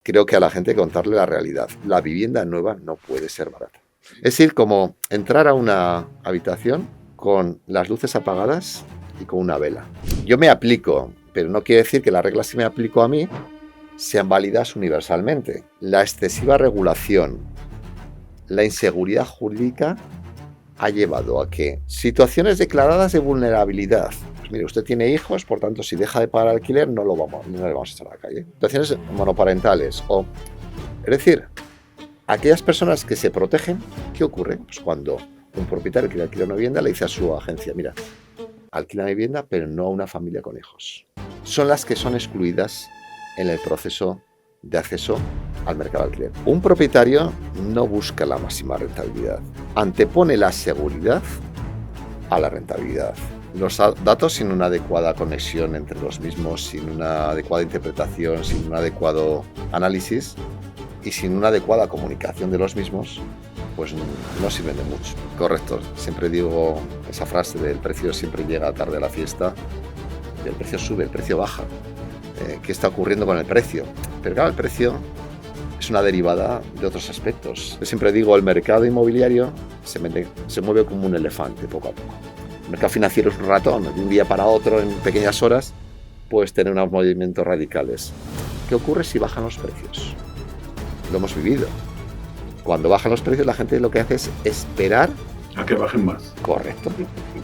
Creo que a la gente hay que contarle la realidad. La vivienda nueva no puede ser barata. Es decir, como entrar a una habitación con las luces apagadas y con una vela. Yo me aplico, pero no quiere decir que las reglas que me aplico a mí sean válidas universalmente. La excesiva regulación, la inseguridad jurídica ha llevado a que situaciones declaradas de vulnerabilidad. Pues mire, usted tiene hijos, por tanto, si deja de pagar alquiler, no le vamos a echar a la calle. Situaciones monoparentales o... Es decir, aquellas personas que se protegen, ¿qué ocurre? Pues cuando un propietario quiere alquilar una vivienda, le dice a su agencia, mira, alquila mi vivienda, pero no a una familia con hijos. Son las que son excluidas en el proceso de acceso al mercado de alquiler. Un propietario no busca la máxima rentabilidad, antepone la seguridad a la rentabilidad. Los datos sin una adecuada conexión entre los mismos, sin una adecuada interpretación, sin un adecuado análisis y sin una adecuada comunicación de los mismos, pues no sirven de mucho. Correcto, siempre digo esa frase del precio siempre llega tarde a la fiesta, y el precio sube, el precio baja. ¿Qué está ocurriendo con el precio? Pero claro, el precio es una derivada de otros aspectos. Yo siempre digo, el mercado inmobiliario se mueve como un elefante poco a poco. El mercado financiero es un ratón, de un día para otro, en pequeñas horas, puedes tener unos movimientos radicales. ¿Qué ocurre si bajan los precios? Lo hemos vivido. Cuando bajan los precios, la gente lo que hace es esperar a que bajen más. Correcto.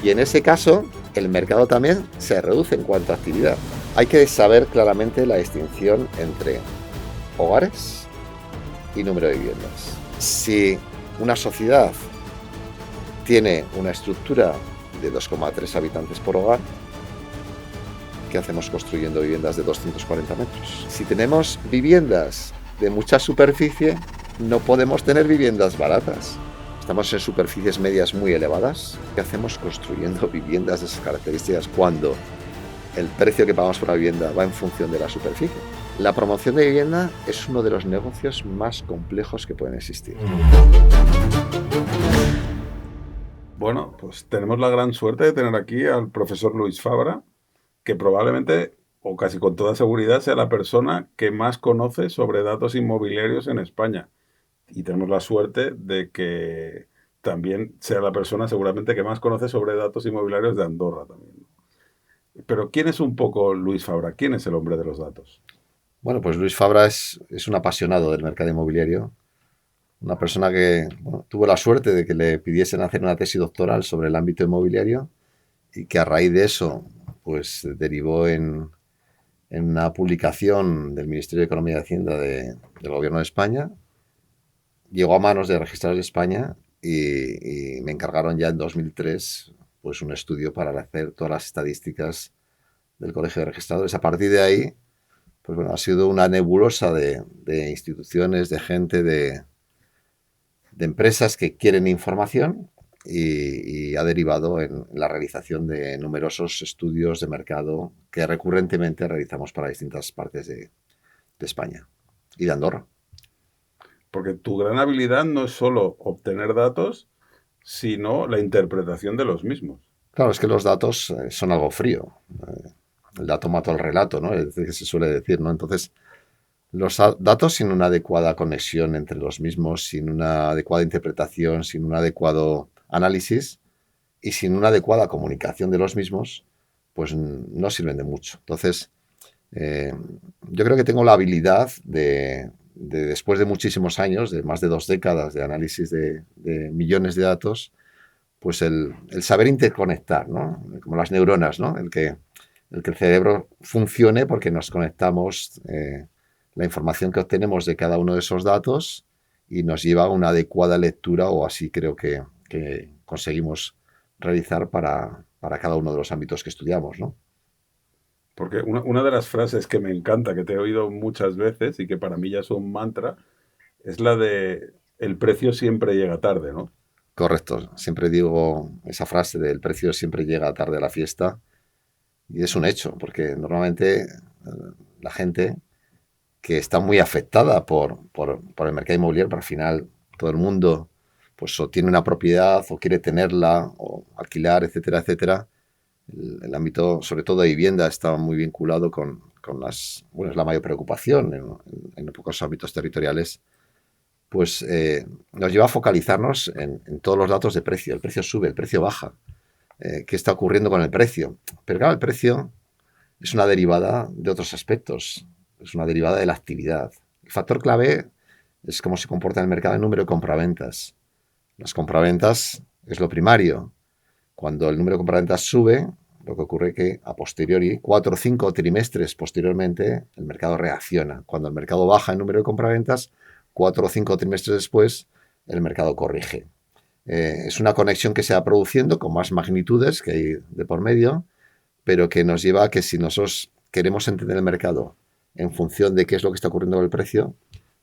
Y en ese caso, el mercado también se reduce en cuanto a actividad. Hay que saber claramente la distinción entre hogares y número de viviendas. Si una sociedad tiene una estructura de 2,3 habitantes por hogar, ¿qué hacemos construyendo viviendas de 240 metros? Si tenemos viviendas de mucha superficie, no podemos tener viviendas baratas. Estamos en superficies medias muy elevadas. ¿Qué hacemos construyendo viviendas de esas características cuando el precio que pagamos por la vivienda va en función de la superficie? La promoción de vivienda es uno de los negocios más complejos que pueden existir. Bueno, pues tenemos la gran suerte de tener aquí al profesor Luis Fabra, que probablemente, o casi con toda seguridad, sea la persona que más conoce sobre datos inmobiliarios en España. Y tenemos la suerte de que también sea la persona seguramente que más conoce sobre datos inmobiliarios de Andorra también. Pero ¿quién es un poco Luis Fabra? ¿Quién es el hombre de los datos? Bueno, pues Luis Fabra es un apasionado del mercado inmobiliario, una persona que tuvo la suerte de que le pidiesen hacer una tesis doctoral sobre el ámbito inmobiliario y que a raíz de eso pues derivó en una publicación del Ministerio de Economía y Hacienda del Gobierno de España. Llegó a manos de Registradores de España y me encargaron ya en 2003 pues un estudio para hacer todas las estadísticas del Colegio de Registradores. A partir de ahí, pues bueno, ha sido una nebulosa de instituciones, de gente, de empresas que quieren información y ha derivado en la realización de numerosos estudios de mercado que recurrentemente realizamos para distintas partes de España y de Andorra. Porque tu gran habilidad no es solo obtener datos, sino la interpretación de los mismos. Claro, es que los datos son algo frío. El dato mata al relato, ¿no? Es decir, que se suele decir, ¿no? Entonces, los datos sin una adecuada conexión entre los mismos, sin una adecuada interpretación, sin un adecuado análisis y sin una adecuada comunicación de los mismos, pues no sirven de mucho. Entonces, yo creo que tengo la habilidad de después de muchísimos años, de más de 2 décadas de análisis de millones de datos, pues el saber interconectar, ¿no? Como las neuronas, ¿no? El que el cerebro funcione porque nos conectamos la información que obtenemos de cada uno de esos datos y nos lleva a una adecuada lectura, o así creo que conseguimos realizar para cada uno de los ámbitos que estudiamos, ¿no? Porque una de las frases que me encanta, que te he oído muchas veces y que para mí ya es un mantra, es la de el precio siempre llega tarde, ¿no? Correcto. Siempre digo esa frase del precio siempre llega tarde a la fiesta y es un hecho, porque normalmente la gente que está muy afectada por el mercado inmobiliario, pero al final todo el mundo pues o tiene una propiedad o quiere tenerla o alquilar, etcétera, etcétera. El ámbito, sobre todo de vivienda, está muy vinculado con bueno, es la mayor preocupación en pocos ámbitos territoriales, pues nos lleva a focalizarnos en todos los datos de precio. El precio sube, el precio baja. ¿Qué está ocurriendo con el precio? Pero claro, el precio es una derivada de otros aspectos, es una derivada de la actividad. El factor clave es cómo se comporta el mercado en número de compraventas. Las compraventas es lo primario. Cuando el número de compraventas sube, lo que ocurre es que a posteriori, 4 o 5 trimestres posteriormente, el mercado reacciona. Cuando el mercado baja en número de compraventas, 4 o 5 trimestres después, el mercado corrige. Es una conexión que se va produciendo con más magnitudes que hay de por medio, pero que nos lleva a que si nosotros queremos entender el mercado en función de qué es lo que está ocurriendo con el precio,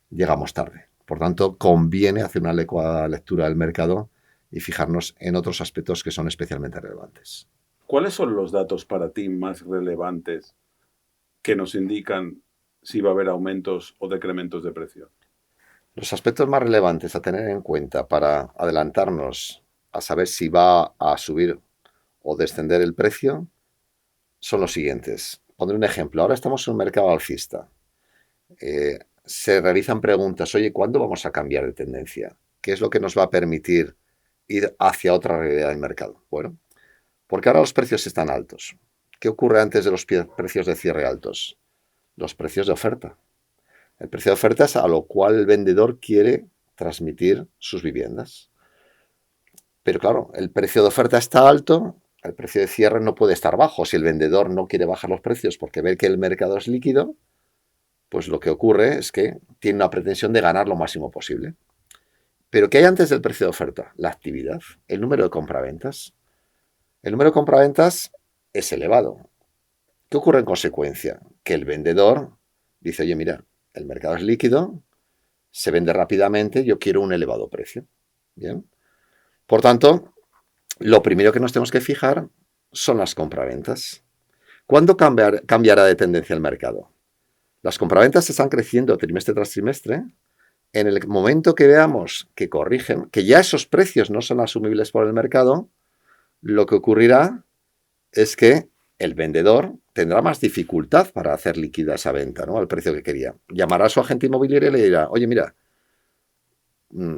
llegamos tarde. Por tanto, conviene hacer una adecuada lectura del mercado y fijarnos en otros aspectos que son especialmente relevantes. ¿Cuáles son los datos para ti más relevantes que nos indican si va a haber aumentos o decrementos de precio? Los aspectos más relevantes a tener en cuenta para adelantarnos a saber si va a subir o descender el precio son los siguientes. Pondré un ejemplo. Ahora estamos en un mercado alcista. Se realizan preguntas, oye, ¿cuándo vamos a cambiar de tendencia? ¿Qué es lo que nos va a permitir ir hacia otra realidad del mercado? Bueno, porque ahora los precios están altos. ¿Qué ocurre antes de los precios de cierre altos? Los precios de oferta. El precio de oferta es a lo cual el vendedor quiere transmitir sus viviendas. Pero claro, el precio de oferta está alto, el precio de cierre no puede estar bajo. Si el vendedor no quiere bajar los precios porque ve que el mercado es líquido, pues lo que ocurre es que tiene una pretensión de ganar lo máximo posible. Pero ¿qué hay antes del precio de oferta? La actividad, el número de compraventas. El número de compraventas es elevado. ¿Qué ocurre en consecuencia? Que el vendedor dice, oye, mira, el mercado es líquido, se vende rápidamente, yo quiero un elevado precio. Bien. Por tanto, lo primero que nos tenemos que fijar son las compraventas. ¿Cuándo cambiará de tendencia el mercado? Las compraventas están creciendo trimestre tras trimestre. En el momento que veamos que corrigen, que ya esos precios no son asumibles por el mercado, lo que ocurrirá es que el vendedor tendrá más dificultad para hacer líquida esa venta, ¿no?, al precio que quería. Llamará a su agente inmobiliario y le dirá, oye, mira,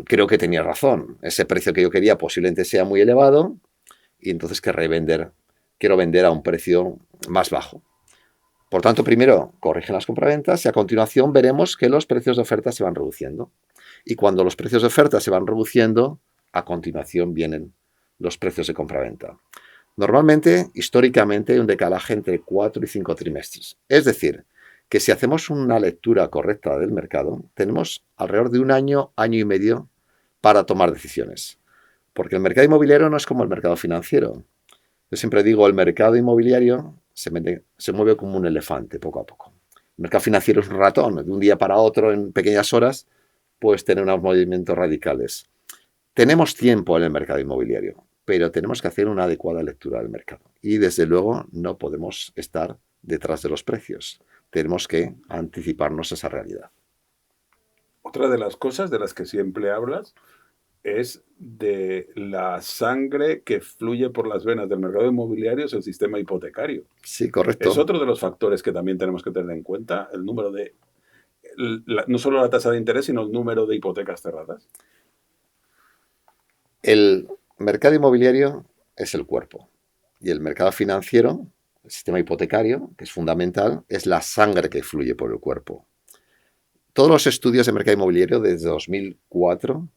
creo que tenía razón, ese precio que yo quería posiblemente sea muy elevado y entonces quiero vender a un precio más bajo. Por tanto, primero corrigen las compraventas y a continuación veremos que los precios de oferta se van reduciendo. Y cuando los precios de oferta se van reduciendo, a continuación vienen los precios de compraventa. Normalmente, históricamente, hay un decalaje entre 4 y 5 trimestres. Es decir, que si hacemos una lectura correcta del mercado, tenemos alrededor de un año, año y medio para tomar decisiones. Porque el mercado inmobiliario no es como el mercado financiero. Yo siempre digo, el mercado inmobiliario se mueve como un elefante, poco a poco. El mercado financiero es un ratón. De un día para otro, en pequeñas horas, puedes tener unos movimientos radicales. Tenemos tiempo en el mercado inmobiliario, pero tenemos que hacer una adecuada lectura del mercado. Y desde luego no podemos estar detrás de los precios. Tenemos que anticiparnos a esa realidad. Otra de las cosas de las que siempre hablas es de la sangre que fluye por las venas del mercado inmobiliario, es el sistema hipotecario. Sí, correcto. Es otro de los factores que también tenemos que tener en cuenta, el número de, no solo la tasa de interés, sino el número de hipotecas cerradas. El mercado inmobiliario es el cuerpo y el mercado financiero, el sistema hipotecario, que es fundamental, es la sangre que fluye por el cuerpo. Todos los estudios de mercado inmobiliario desde 2004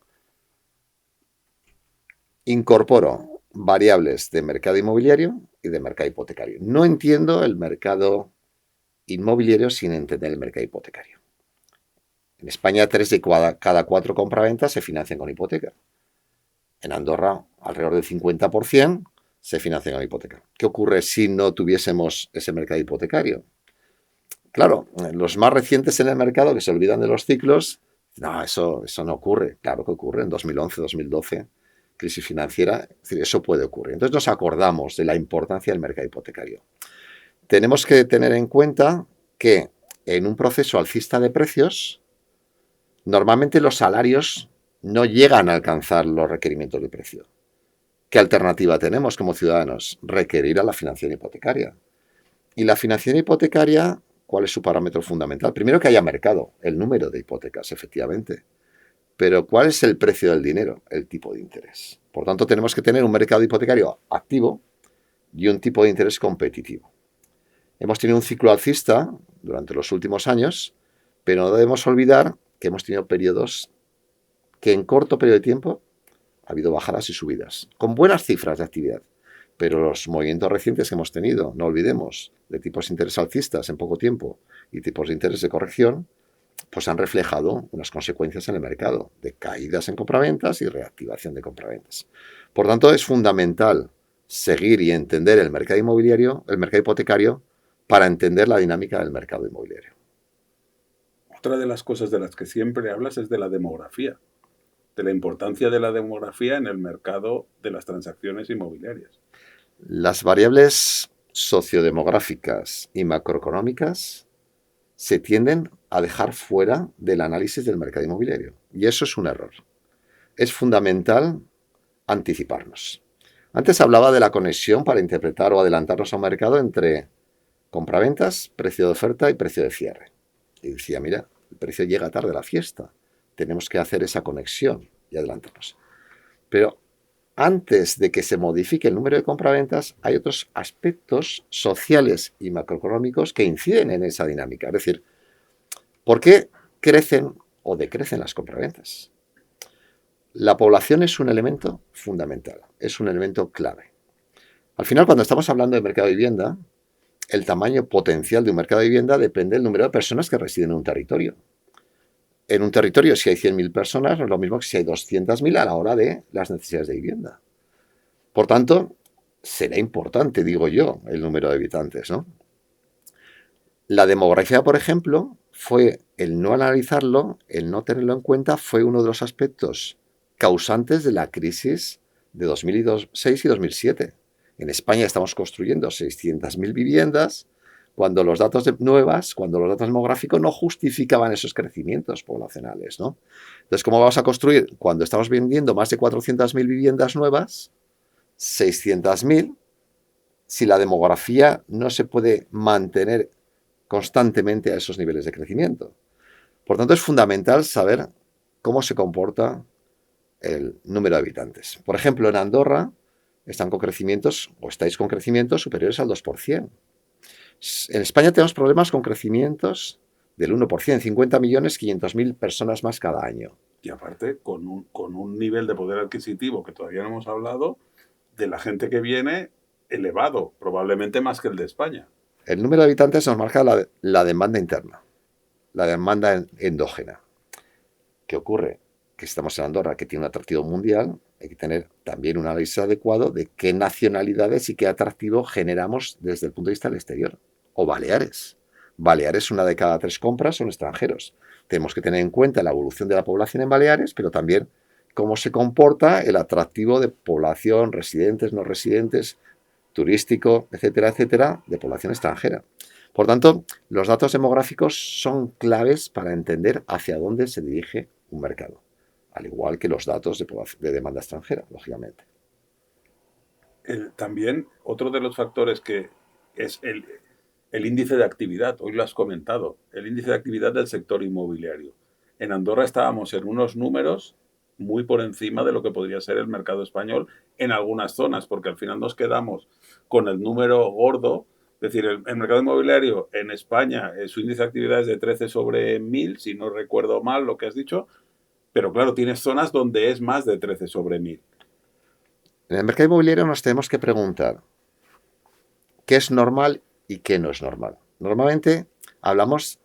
incorporó variables de mercado inmobiliario y de mercado hipotecario. No entiendo el mercado inmobiliario sin entender el mercado hipotecario. En España, 3 de cada 4 compraventas se financian con hipoteca. En Andorra, alrededor del 50% se financian con hipoteca. ¿Qué ocurre si no tuviésemos ese mercado hipotecario? Claro, los más recientes en el mercado que se olvidan de los ciclos, no, eso no ocurre. Claro que ocurre en 2011, 2012, crisis financiera, es decir, eso puede ocurrir. Entonces nos acordamos de la importancia del mercado hipotecario. Tenemos que tener en cuenta que en un proceso alcista de precios, normalmente los salarios no llegan a alcanzar los requerimientos de precio. ¿Qué alternativa tenemos como ciudadanos? Requerir a la financiación hipotecaria. Y la financiación hipotecaria ¿Cuál es su parámetro fundamental? Primero, que haya mercado, el número de hipotecas, efectivamente. Pero ¿cuál es el precio del dinero? El tipo de interés. Por tanto, tenemos que tener un mercado hipotecario activo y un tipo de interés competitivo. Hemos tenido un ciclo alcista durante los últimos años, pero no debemos olvidar que hemos tenido periodos que en corto periodo de tiempo ha habido bajadas y subidas, con buenas cifras de actividad. Pero los movimientos recientes que hemos tenido, no olvidemos, de tipos de interés alcistas en poco tiempo y tipos de interés de corrección, pues han reflejado unas consecuencias en el mercado, de caídas en compraventas y reactivación de compraventas. Por tanto, es fundamental seguir y entender el mercado inmobiliario, el mercado hipotecario, para entender la dinámica del mercado inmobiliario. Otra de las cosas de las que siempre hablas es de la demografía, de la importancia de la demografía en el mercado de las transacciones inmobiliarias. Las variables sociodemográficas y macroeconómicas se tienden a dejar fuera del análisis del mercado inmobiliario. Y eso es un error. Es fundamental anticiparnos. Antes hablaba de la conexión para interpretar o adelantarnos a un mercado entre compraventas, precio de oferta y precio de cierre. Y decía, mira, el precio llega tarde a la fiesta. Tenemos que hacer esa conexión y adelantarnos. Pero antes de que se modifique el número de compraventas, hay otros aspectos sociales y macroeconómicos que inciden en esa dinámica. Es decir, ¿por qué crecen o decrecen las compraventas? La población es un elemento fundamental, es un elemento clave. Al final, cuando estamos hablando de mercado de vivienda, el tamaño potencial de un mercado de vivienda depende del número de personas que residen en un territorio. En un territorio, si hay 100.000 personas, no es lo mismo que si hay 200.000 a la hora de las necesidades de vivienda. Por tanto, será importante, digo yo, el número de habitantes, ¿no? La demografía, por ejemplo, fue el no analizarlo, el no tenerlo en cuenta, fue uno de los aspectos causantes de la crisis de 2006 y 2007. En España estamos construyendo 600.000 viviendas, cuando los datos cuando los datos demográficos no justificaban esos crecimientos poblacionales, ¿no? Entonces, ¿cómo vamos a construir? Cuando estamos vendiendo más de 400.000 viviendas nuevas, 600.000, si la demografía no se puede mantener constantemente a esos niveles de crecimiento. Por tanto, es fundamental saber cómo se comporta el número de habitantes. Por ejemplo, en Andorra están con crecimientos, o estáis con crecimientos superiores al 2%. En España tenemos problemas con crecimientos del 1%, 50.500.000 personas más cada año. Y aparte, con un nivel de poder adquisitivo que todavía no hemos hablado, de la gente que viene elevado, probablemente más que el de España. El número de habitantes nos marca la demanda interna, la demanda endógena. ¿Qué ocurre? Que estamos en Andorra, que tiene un atractivo mundial, hay que tener también un análisis adecuado de qué nacionalidades y qué atractivo generamos desde el punto de vista del exterior. O Baleares. Baleares, 1 de cada 3 compras son extranjeros. Tenemos que tener en cuenta la evolución de la población en Baleares, pero también cómo se comporta el atractivo de población, residentes, no residentes, turístico, etcétera, etcétera, de población extranjera. Por tanto, los datos demográficos son claves para entender hacia dónde se dirige un mercado, al igual que los datos de demanda extranjera, lógicamente. También otro de los factores que es el índice de actividad, hoy lo has comentado, el índice de actividad del sector inmobiliario. En Andorra estábamos en unos números muy por encima de lo que podría ser el mercado español en algunas zonas, porque al final nos quedamos con el número gordo. Es decir, el mercado inmobiliario en España, su índice de actividad es de 13 sobre 1000, si no recuerdo mal lo que has dicho, pero claro, tienes zonas donde es más de 13 sobre 1000. En el mercado inmobiliario nos tenemos que preguntar qué es normal y qué no es normal. Normalmente hablamos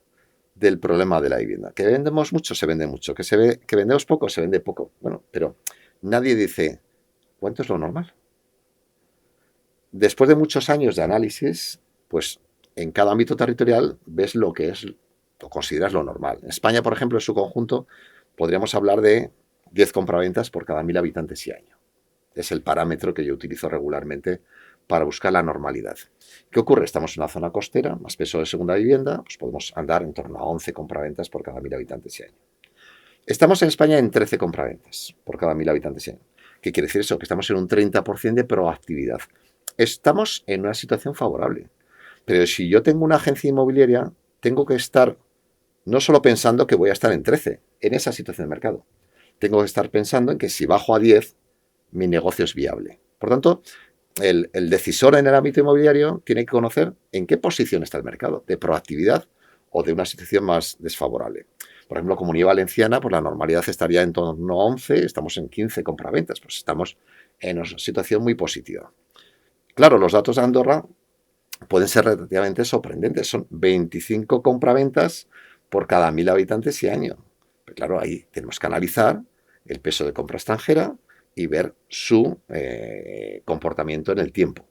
del problema de la vivienda. Que vendemos mucho, se vende mucho. Que vendemos poco, se vende poco. Bueno, pero nadie dice, ¿cuánto es lo normal? Después de muchos años de análisis, pues en cada ámbito territorial ves lo que es, o consideras lo normal. En España, por ejemplo, en su conjunto, podríamos hablar de 10 compraventas por cada 1000 habitantes y año. Es el parámetro que yo utilizo regularmente para buscar la normalidad. ¿Qué ocurre? Estamos en una zona costera, más peso de segunda vivienda, pues podemos andar en torno a 11 compraventas por cada 1000 habitantes y año. Estamos en España en 13 compraventas por cada 1000 habitantes y año. ¿Qué quiere decir eso? Que estamos en un 30% de proactividad. Estamos en una situación favorable. Pero si yo tengo una agencia inmobiliaria tengo que estar no solo pensando que voy a estar en 13, en esa situación de mercado. Tengo que estar pensando en que si bajo a 10, mi negocio es viable. Por tanto, el decisor en el ámbito inmobiliario tiene que conocer en qué posición está el mercado, de proactividad o de una situación más desfavorable. Por ejemplo, Comunidad Valenciana, pues la normalidad estaría en torno a 11, estamos en 15 compraventas, pues estamos en una situación muy positiva. Claro, los datos de Andorra pueden ser relativamente sorprendentes, son 25 compraventas por cada 1.000 habitantes y año. Pero claro, ahí tenemos que analizar el peso de compra extranjera y ver su comportamiento en el tiempo.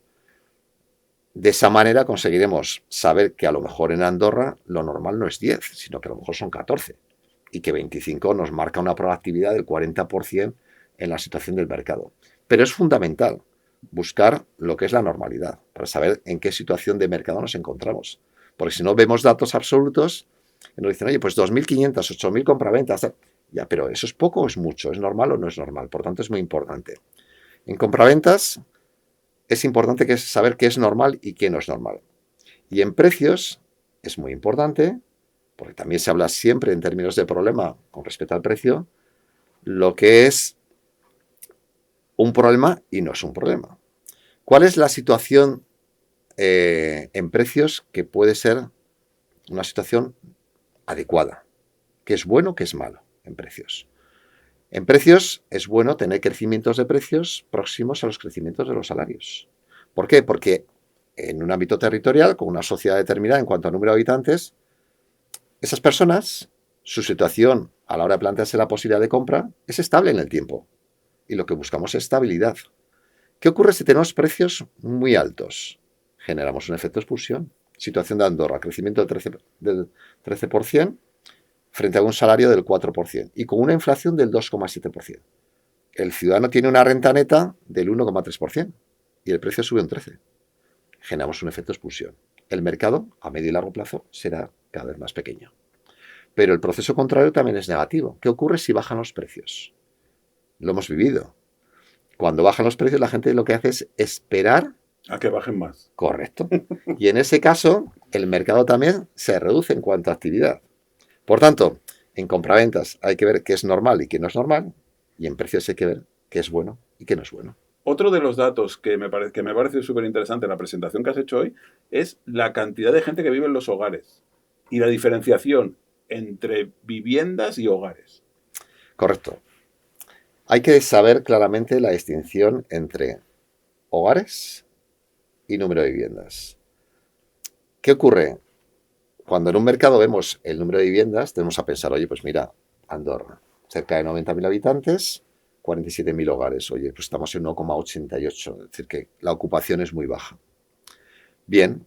De esa manera conseguiremos saber que a lo mejor en Andorra lo normal no es 10, sino que a lo mejor son 14 y que 25 nos marca una proactividad del 40% en la situación del mercado. Pero es fundamental buscar lo que es la normalidad para saber en qué situación de mercado nos encontramos. Porque si no vemos datos absolutos, nos dicen, oye, pues 2.500, 8.000 compraventas. Ya, pero ¿eso es poco o es mucho? ¿Es normal o no es normal? Por tanto, es muy importante. En compraventas es importante saber qué es normal y qué no es normal. Y en precios es muy importante, porque también se habla siempre en términos de problema con respecto al precio, lo que es un problema y no es un problema. ¿Cuál es la situación en precios que puede ser una situación adecuada? ¿Qué es bueno, qué es malo en precios? En precios es bueno tener crecimientos de precios próximos a los crecimientos de los salarios. ¿Por qué? Porque en un ámbito territorial, con una sociedad determinada en cuanto a número de habitantes, esas personas, su situación a la hora de plantearse la posibilidad de compra es estable en el tiempo. Y lo que buscamos es estabilidad. ¿Qué ocurre si tenemos precios muy altos? Generamos un efecto expulsión. Situación de Andorra, crecimiento del 13% frente a un salario del 4% y con una inflación del 2,7%. El ciudadano tiene una renta neta del 1,3% y el precio sube un 13%. Generamos un efecto expulsión. El mercado, a medio y largo plazo, será cada vez más pequeño. Pero el proceso contrario también es negativo. ¿Qué ocurre si bajan los precios? Lo hemos vivido. Cuando bajan los precios, la gente lo que hace es esperar a que bajen más. Correcto. Y en ese caso, el mercado también se reduce en cuanto a actividad. Por tanto, en compraventas hay que ver qué es normal y qué no es normal, y en precios hay que ver qué es bueno y qué no es bueno. Otro de los datos que me parece súper interesante en la presentación que has hecho hoy es la cantidad de gente que vive en los hogares y la diferenciación entre viviendas y hogares. Correcto. Hay que saber claramente la distinción entre hogares y número de viviendas. ¿Qué ocurre? Cuando en un mercado vemos el número de viviendas, tenemos a pensar, oye, pues mira, Andorra, cerca de 90.000 habitantes, 47.000 hogares. Oye, pues estamos en 1,88, es decir, que la ocupación es muy baja. Bien,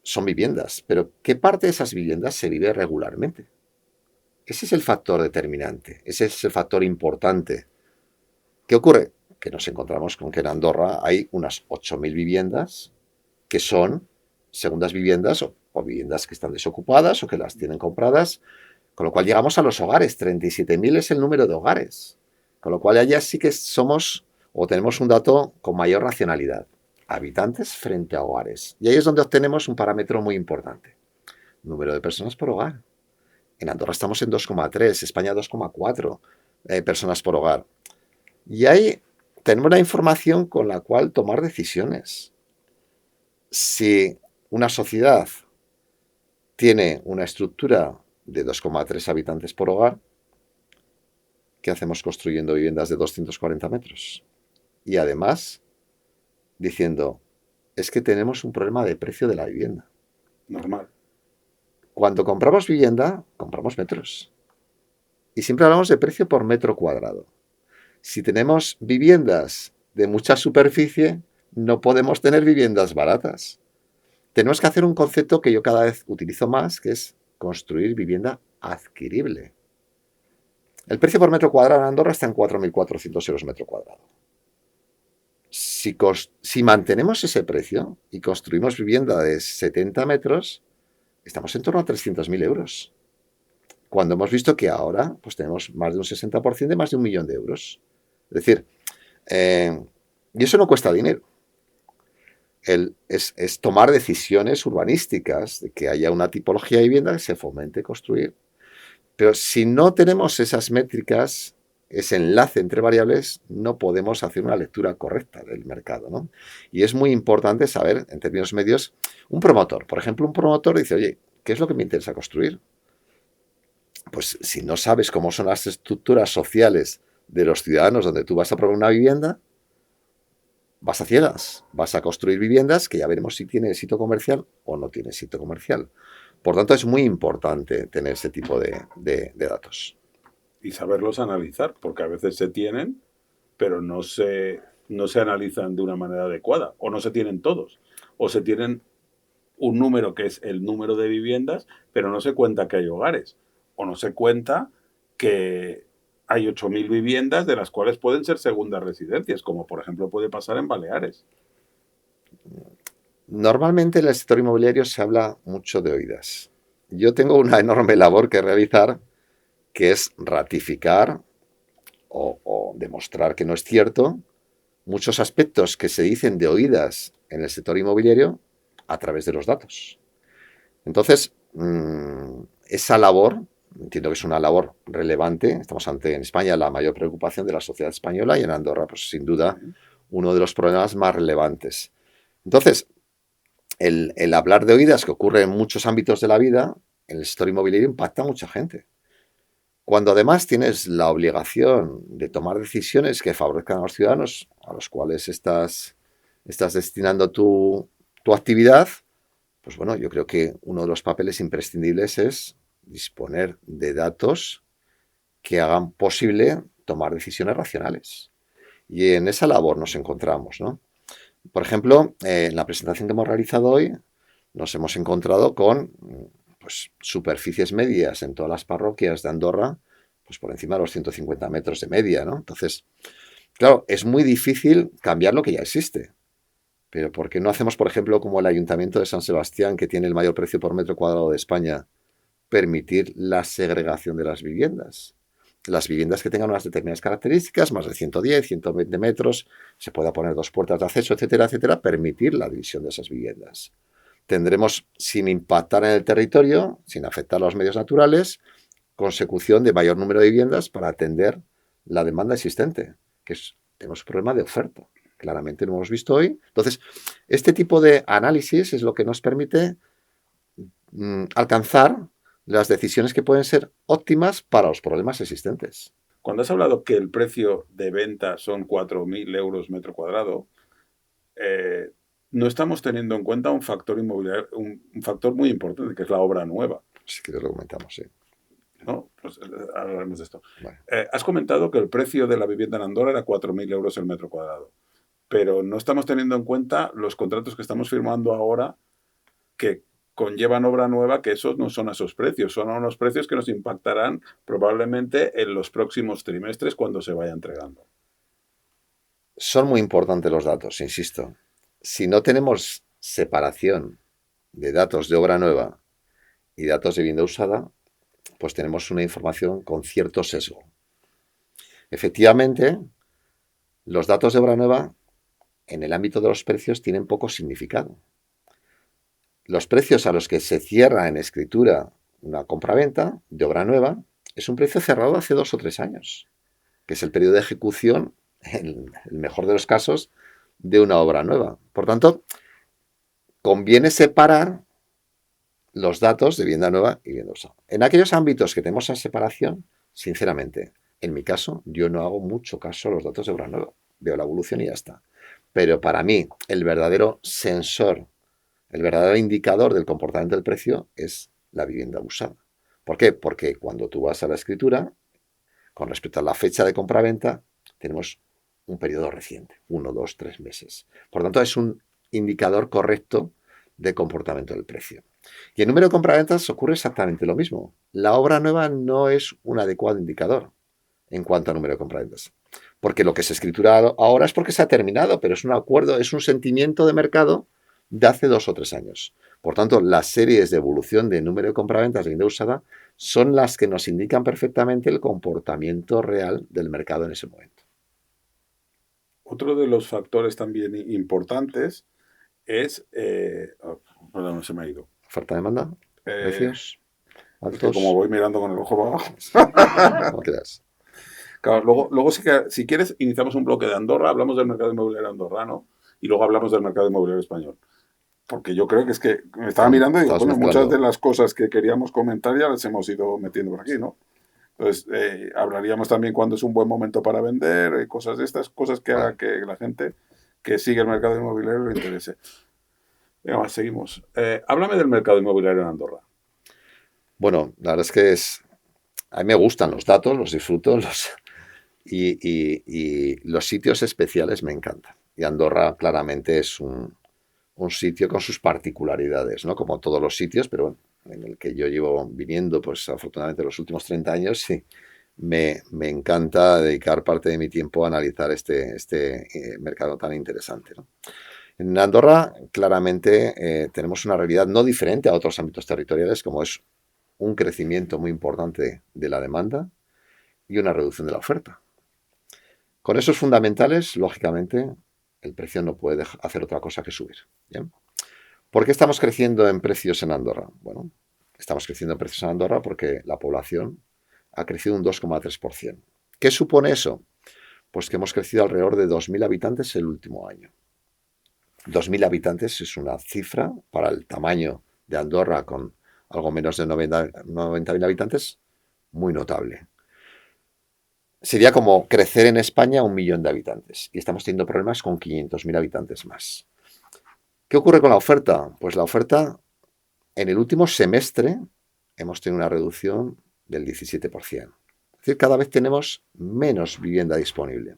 son viviendas, pero ¿qué parte de esas viviendas se vive regularmente? Ese es el factor determinante, ese es el factor importante. ¿Qué ocurre? Que nos encontramos con que en Andorra hay unas 8.000 viviendas que son segundas viviendas o viviendas que están desocupadas o que las tienen compradas, con lo cual llegamos a los hogares. 37.000 es el número de hogares, con lo cual allá sí que somos o tenemos un dato con mayor racionalidad. Habitantes frente a hogares. Y ahí es donde obtenemos un parámetro muy importante. Número de personas por hogar. En Andorra estamos en 2,3, España 2,4 personas por hogar. Y ahí tenemos la información con la cual tomar decisiones. Si una sociedad tiene una estructura de 2,3 habitantes por hogar, ¿qué hacemos construyendo viviendas de 240 metros? Y además, diciendo, es que tenemos un problema de precio de la vivienda. Normal. Cuando compramos vivienda, compramos metros. Y siempre hablamos de precio por metro cuadrado. Si tenemos viviendas de mucha superficie, no podemos tener viviendas baratas. Tenemos que hacer un concepto que yo cada vez utilizo más, que es construir vivienda adquirible. El precio por metro cuadrado en Andorra está en 4.400 euros metro cuadrado. Si mantenemos ese precio y construimos vivienda de 70 metros, estamos en torno a 300.000 euros. Cuando hemos visto que ahora pues tenemos más de un 60% de más de 1.000.000 de euros. Es decir, y eso no cuesta dinero. es tomar decisiones urbanísticas, de que haya una tipología de vivienda que se fomente construir. Pero si no tenemos esas métricas, ese enlace entre variables, no podemos hacer una lectura correcta del mercado, ¿no? Y es muy importante saber, en términos medios, un promotor. Por ejemplo, un promotor dice, oye, ¿qué es lo que me interesa construir? Pues si no sabes cómo son las estructuras sociales de los ciudadanos donde tú vas a probar una vivienda, vas a ciegas, vas a construir viviendas que ya veremos si tiene éxito comercial o no tiene éxito comercial. Por tanto, es muy importante tener ese tipo de datos. Y saberlos analizar, porque a veces se tienen, pero no se analizan de una manera adecuada, o no se tienen todos, o se tienen un número que es el número de viviendas, pero no se cuenta que hay hogares, o no se cuenta que hay 8.000 viviendas de las cuales pueden ser segundas residencias, como por ejemplo puede pasar en Baleares. Normalmente en el sector inmobiliario se habla mucho de oídas. Yo tengo una enorme labor que realizar, que es ratificar o demostrar que no es cierto muchos aspectos que se dicen de oídas en el sector inmobiliario a través de los datos. Entonces, esa labor, entiendo que es una labor relevante. Estamos ante en España la mayor preocupación de la sociedad española y en Andorra, pues sin duda, uno de los problemas más relevantes. Entonces, el hablar de oídas, que ocurre en muchos ámbitos de la vida, en el sector inmobiliario impacta a mucha gente. Cuando además tienes la obligación de tomar decisiones que favorezcan a los ciudadanos a los cuales estás destinando tu actividad, pues bueno, yo creo que uno de los papeles imprescindibles es disponer de datos que hagan posible tomar decisiones racionales. Y en esa labor nos encontramos, ¿no? Por ejemplo, en la presentación que hemos realizado hoy, nos hemos encontrado con pues, superficies medias en todas las parroquias de Andorra, pues por encima de los 150 metros de media, ¿no? Entonces, claro, es muy difícil cambiar lo que ya existe. Pero ¿por qué no hacemos, por ejemplo, como el Ayuntamiento de San Sebastián, que tiene el mayor precio por metro cuadrado de España, permitir la segregación de las viviendas? Las viviendas que tengan unas determinadas características, más de 110, 120 metros, se pueda poner 2 puertas de acceso, etcétera, etcétera, permitir la división de esas viviendas. Tendremos, sin impactar en el territorio, sin afectar a los medios naturales, consecución de mayor número de viviendas para atender la demanda existente, que tenemos un problema de oferta. Claramente lo hemos visto hoy. Entonces, este tipo de análisis es lo que nos permite alcanzar las decisiones que pueden ser óptimas para los problemas existentes. Cuando has hablado que el precio de venta son 4.000 euros metro cuadrado, no estamos teniendo en cuenta un factor inmobiliario, un factor muy importante, que es la obra nueva. Si quieres lo comentamos, sí. ¿No? Pues hablaremos de esto. Vale. Has comentado que el precio de la vivienda en Andorra era 4.000 euros el metro cuadrado, pero no estamos teniendo en cuenta los contratos que estamos firmando ahora que conllevan obra nueva, que esos no son a esos precios, son a unos precios que nos impactarán probablemente en los próximos trimestres cuando se vaya entregando. Son muy importantes los datos, insisto. Si no tenemos separación de datos de obra nueva y datos de vivienda usada, pues tenemos una información con cierto sesgo. Efectivamente, los datos de obra nueva en el ámbito de los precios tienen poco significado. Los precios a los que se cierra en escritura una compraventa de obra nueva es un precio cerrado hace 2 o 3 años, que es el periodo de ejecución, en el mejor de los casos, de una obra nueva. Por tanto, conviene separar los datos de vivienda nueva y vivienda usada. En aquellos ámbitos que tenemos esa separación, sinceramente, en mi caso, yo no hago mucho caso a los datos de obra nueva. Veo la evolución y ya está. Pero para mí, el verdadero sensor, el verdadero indicador del comportamiento del precio es la vivienda usada. ¿Por qué? Porque cuando tú vas a la escritura, con respecto a la fecha de compraventa, tenemos un periodo reciente, 1, 2, 3 meses. Por tanto, es un indicador correcto de comportamiento del precio. Y en número de compraventas ocurre exactamente lo mismo. La obra nueva no es un adecuado indicador en cuanto a número de compraventas. Porque lo que se escritura ahora es porque se ha terminado, pero es un acuerdo, es un sentimiento de mercado de hace 2 o 3 años. Por tanto, las series de evolución de número de compraventas de vivienda usada son las que nos indican perfectamente el comportamiento real del mercado en ese momento. Otro de los factores también importantes es... perdón, se me ha ido. Oferta-demanda, Eh, precios es que como altos, voy mirando con el ojo para abajo. como quieras. Claro, luego sí que, si quieres, iniciamos un bloque de Andorra, hablamos del mercado inmobiliario andorrano y luego hablamos del mercado inmobiliario español. Porque yo creo que es que me estaba mirando y digo, Estamos bueno, muchas de mezclando. las cosas que queríamos comentar ya las hemos ido metiendo por aquí, ¿no? Entonces, hablaríamos también cuándo es un buen momento para vender, cosas de estas, cosas que haga Vale. que la gente que sigue el mercado inmobiliario le interese. Venga, seguimos. Háblame del mercado inmobiliario en Andorra. Bueno, la verdad es que a mí me gustan los datos, los disfruto, y los sitios especiales me encantan. Y Andorra claramente es un sitio con sus particularidades, ¿no? Como todos los sitios, pero bueno, en el que yo llevo viniendo, pues afortunadamente los últimos 30 años, y me encanta dedicar parte de mi tiempo a analizar este mercado tan interesante, ¿no? En Andorra, claramente, tenemos una realidad no diferente a otros ámbitos territoriales, como es un crecimiento muy importante de la demanda y una reducción de la oferta. Con esos fundamentales, lógicamente, el precio no puede hacer otra cosa que subir. ¿Bien? ¿Por qué estamos creciendo en precios en Andorra? Bueno, estamos creciendo en precios en Andorra porque la población ha crecido un 2,3%. ¿Qué supone eso? Pues que hemos crecido alrededor de 2.000 habitantes el último año. 2.000 habitantes es una cifra para el tamaño de Andorra con algo menos de 90.000 habitantes muy notable. Sería como crecer en España 1 millón de habitantes y estamos teniendo problemas con 500.000 habitantes más. ¿Qué ocurre con la oferta? Pues la oferta en el último semestre hemos tenido una reducción del 17%. Es decir, cada vez tenemos menos vivienda disponible.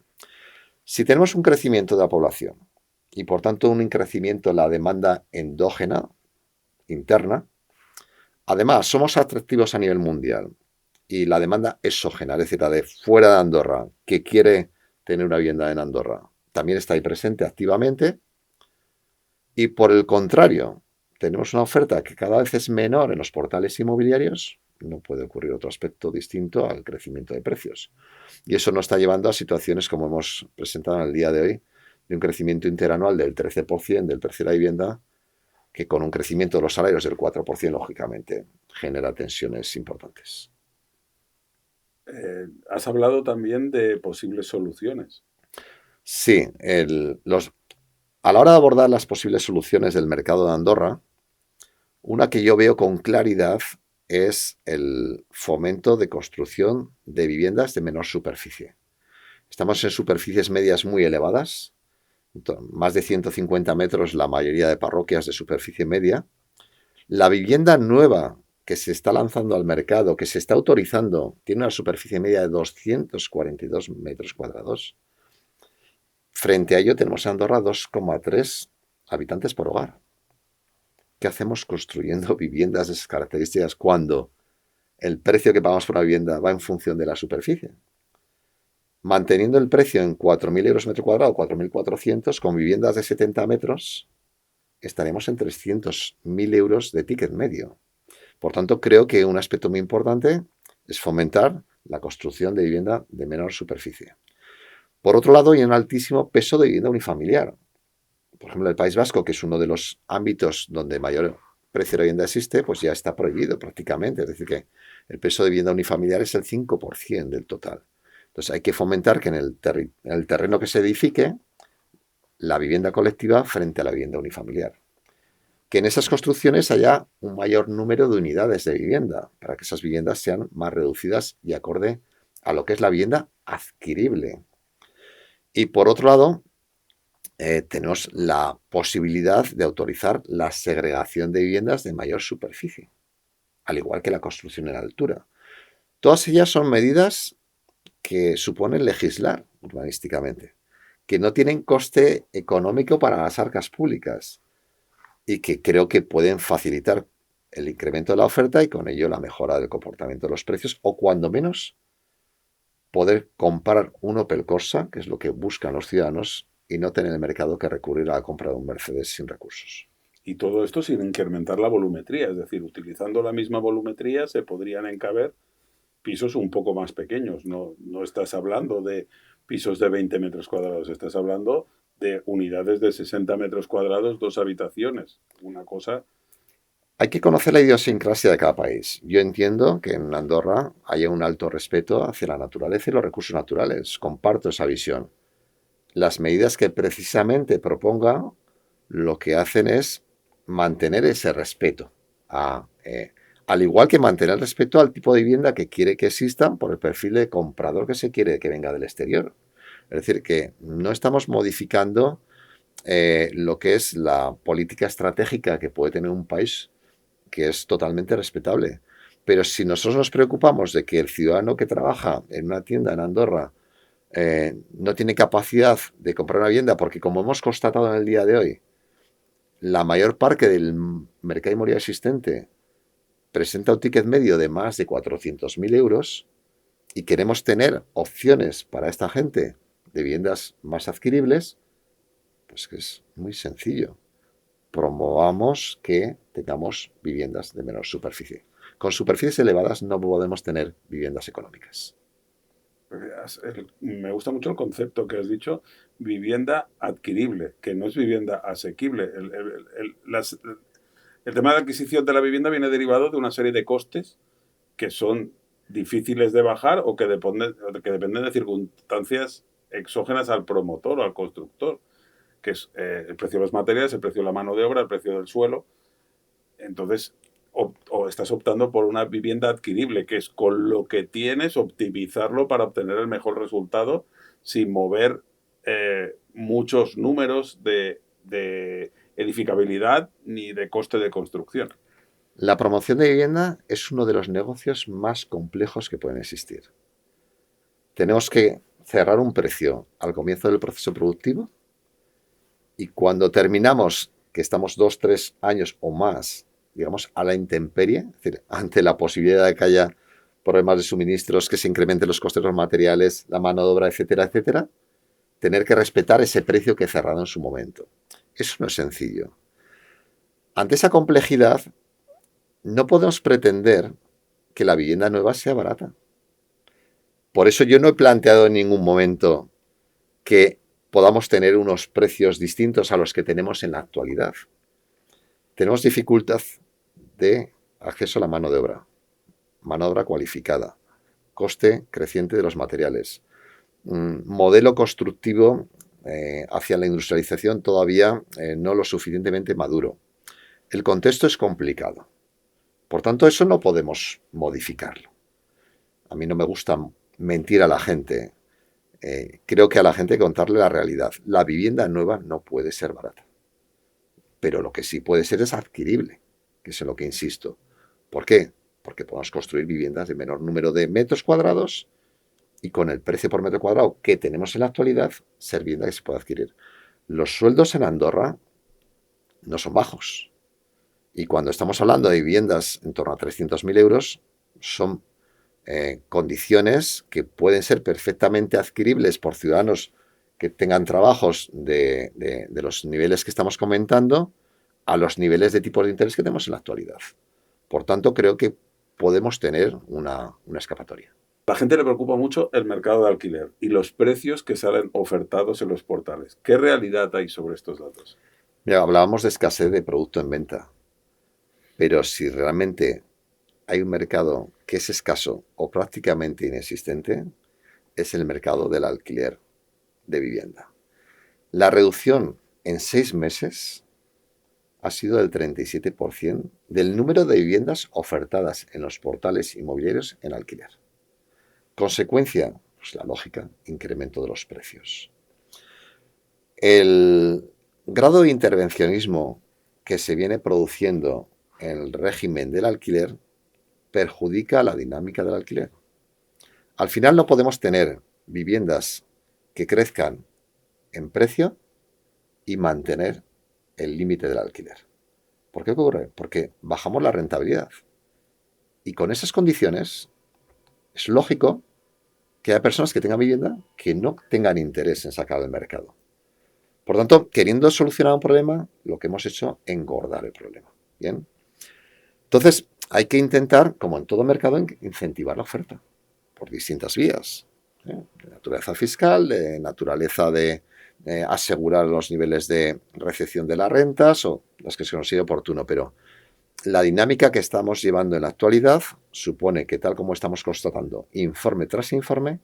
Si tenemos un crecimiento de la población y por tanto un crecimiento en la demanda endógena, interna, además somos atractivos a nivel mundial y la demanda exógena, es decir, la de fuera de Andorra, que quiere tener una vivienda en Andorra, también está ahí presente activamente. Y por el contrario, tenemos una oferta que cada vez es menor en los portales inmobiliarios, no puede ocurrir otro aspecto distinto al crecimiento de precios. Y eso nos está llevando a situaciones como hemos presentado en el día de hoy, de un crecimiento interanual del 13% del precio de la vivienda, que con un crecimiento de los salarios del 4%, lógicamente, genera tensiones importantes. Has hablado también de posibles soluciones. Sí, a la hora de abordar las posibles soluciones del mercado de Andorra, una que yo veo con claridad es el fomento de construcción de viviendas de menor superficie. Estamos en superficies medias muy elevadas, más de 150 metros la mayoría de parroquias de superficie media. La vivienda nueva que se está lanzando al mercado, que se está autorizando, tiene una superficie media de 242 metros cuadrados. Frente a ello tenemos en Andorra 2,3 habitantes por hogar. ¿Qué hacemos construyendo viviendas de esas características cuando el precio que pagamos por una vivienda va en función de la superficie? Manteniendo el precio en 4.000 euros metro cuadrado, 4.400, con viviendas de 70 metros, estaremos en 300.000 euros de ticket medio. Por tanto, creo que un aspecto muy importante es fomentar la construcción de vivienda de menor superficie. Por otro lado, hay un altísimo peso de vivienda unifamiliar. Por ejemplo, el País Vasco, que es uno de los ámbitos donde mayor precio de vivienda existe, pues ya está prohibido prácticamente. Es decir, que el peso de vivienda unifamiliar es el 5% del total. Entonces hay que fomentar que en el terreno que se edifique la vivienda colectiva frente a la vivienda unifamiliar. Que en esas construcciones haya un mayor número de unidades de vivienda, para que esas viviendas sean más reducidas y acorde a lo que es la vivienda adquirible. Y por otro lado, tenemos la posibilidad de autorizar la segregación de viviendas de mayor superficie, al igual que la construcción en altura. Todas ellas son medidas que suponen legislar urbanísticamente, que no tienen coste económico para las arcas públicas y que creo que pueden facilitar el incremento de la oferta y con ello la mejora del comportamiento de los precios, o cuando menos poder comprar un Opel Corsa, que es lo que buscan los ciudadanos, y no tener en el mercado que recurrir a la compra de un Mercedes sin recursos. Y todo esto sin incrementar la volumetría, es decir, utilizando la misma volumetría se podrían encaber pisos un poco más pequeños. No estás hablando de pisos de 20 metros cuadrados, estás hablando de unidades de 60 metros cuadrados, 2 habitaciones. Una cosa... Hay que conocer la idiosincrasia de cada país. Yo entiendo que en Andorra haya un alto respeto hacia la naturaleza y los recursos naturales. Comparto esa visión. Las medidas que precisamente proponga lo que hacen es mantener ese respeto, al igual que mantener el respeto al tipo de vivienda que quiere que exista por el perfil de comprador que se quiere que venga del exterior. Es decir, que no estamos modificando lo que es la política estratégica que puede tener un país, que es totalmente respetable. Pero si nosotros nos preocupamos de que el ciudadano que trabaja en una tienda en Andorra no tiene capacidad de comprar una vivienda, porque como hemos constatado en el día de hoy, la mayor parte del mercado inmobiliario existente presenta un ticket medio de más de 400.000 euros y queremos tener opciones para esta gente de viviendas más adquiribles, pues que es muy sencillo. Promovamos que tengamos viviendas de menor superficie. Con superficies elevadas no podemos tener viviendas económicas. Me gusta mucho el concepto que has dicho, vivienda adquirible, que no es vivienda asequible. El tema de la adquisición de la vivienda viene derivado de una serie de costes que son difíciles de bajar o que dependen de circunstancias exógenas al promotor o al constructor, que es el precio de los materiales, el precio de la mano de obra, el precio del suelo. Entonces, o estás optando por una vivienda adquirible, que es con lo que tienes optimizarlo para obtener el mejor resultado sin mover muchos números de edificabilidad ni de coste de construcción. La promoción de vivienda es uno de los negocios más complejos que pueden existir. Tenemos que cerrar un precio al comienzo del proceso productivo y cuando terminamos, que estamos 2, 3 años o más, digamos, a la intemperie, es decir, ante la posibilidad de que haya problemas de suministros, que se incrementen los costes de los materiales, la mano de obra, etcétera, etcétera, tener que respetar ese precio que he cerrado en su momento. Eso no es sencillo. Ante esa complejidad, no podemos pretender que la vivienda nueva sea barata. Por eso yo no he planteado en ningún momento que podamos tener unos precios distintos a los que tenemos en la actualidad. Tenemos dificultad de acceso a la mano de obra cualificada, coste creciente de los materiales, modelo constructivo hacia la industrialización todavía no lo suficientemente maduro. El contexto es complicado. Por tanto, eso no podemos modificarlo. A mí no me gusta mentir a la gente. Creo que a la gente hay que contarle la realidad. La vivienda nueva no puede ser barata. Pero lo que sí puede ser es adquirible, que es en lo que insisto. ¿Por qué? Porque podemos construir viviendas de menor número de metros cuadrados y con el precio por metro cuadrado que tenemos en la actualidad, ser vivienda que se puede adquirir. Los sueldos en Andorra no son bajos. Y cuando estamos hablando de viviendas en torno a 300.000 euros, son condiciones que pueden ser perfectamente adquiribles por ciudadanos que tengan trabajos de los niveles que estamos comentando a los niveles de tipos de interés que tenemos en la actualidad. Por tanto, creo que podemos tener una escapatoria. A la gente le preocupa mucho el mercado de alquiler y los precios que salen ofertados en los portales. ¿Qué realidad hay sobre estos datos? Mira, hablábamos de escasez de producto en venta. Pero si realmente hay un mercado que es escaso o prácticamente inexistente, es el mercado del alquiler de vivienda. La reducción en 6 meses ha sido del 37% del número de viviendas ofertadas en los portales inmobiliarios en alquiler. Consecuencia, pues la lógica, incremento de los precios. El grado de intervencionismo que se viene produciendo en el régimen del alquiler perjudica la dinámica del alquiler. Al final no podemos tener viviendas que crezcan en precio y mantener el límite del alquiler. ¿Por qué ocurre? Porque bajamos la rentabilidad. Y con esas condiciones es lógico que haya personas que tengan vivienda que no tengan interés en sacar del mercado. Por tanto, queriendo solucionar un problema, lo que hemos hecho es engordar el problema. ¿Bien? Entonces, hay que intentar, como en todo mercado, incentivar la oferta por distintas vías. De naturaleza fiscal, de naturaleza de asegurar los niveles de recepción de las rentas o las que se considere oportuno, pero la dinámica que estamos llevando en la actualidad supone que, tal como estamos constatando informe tras informe,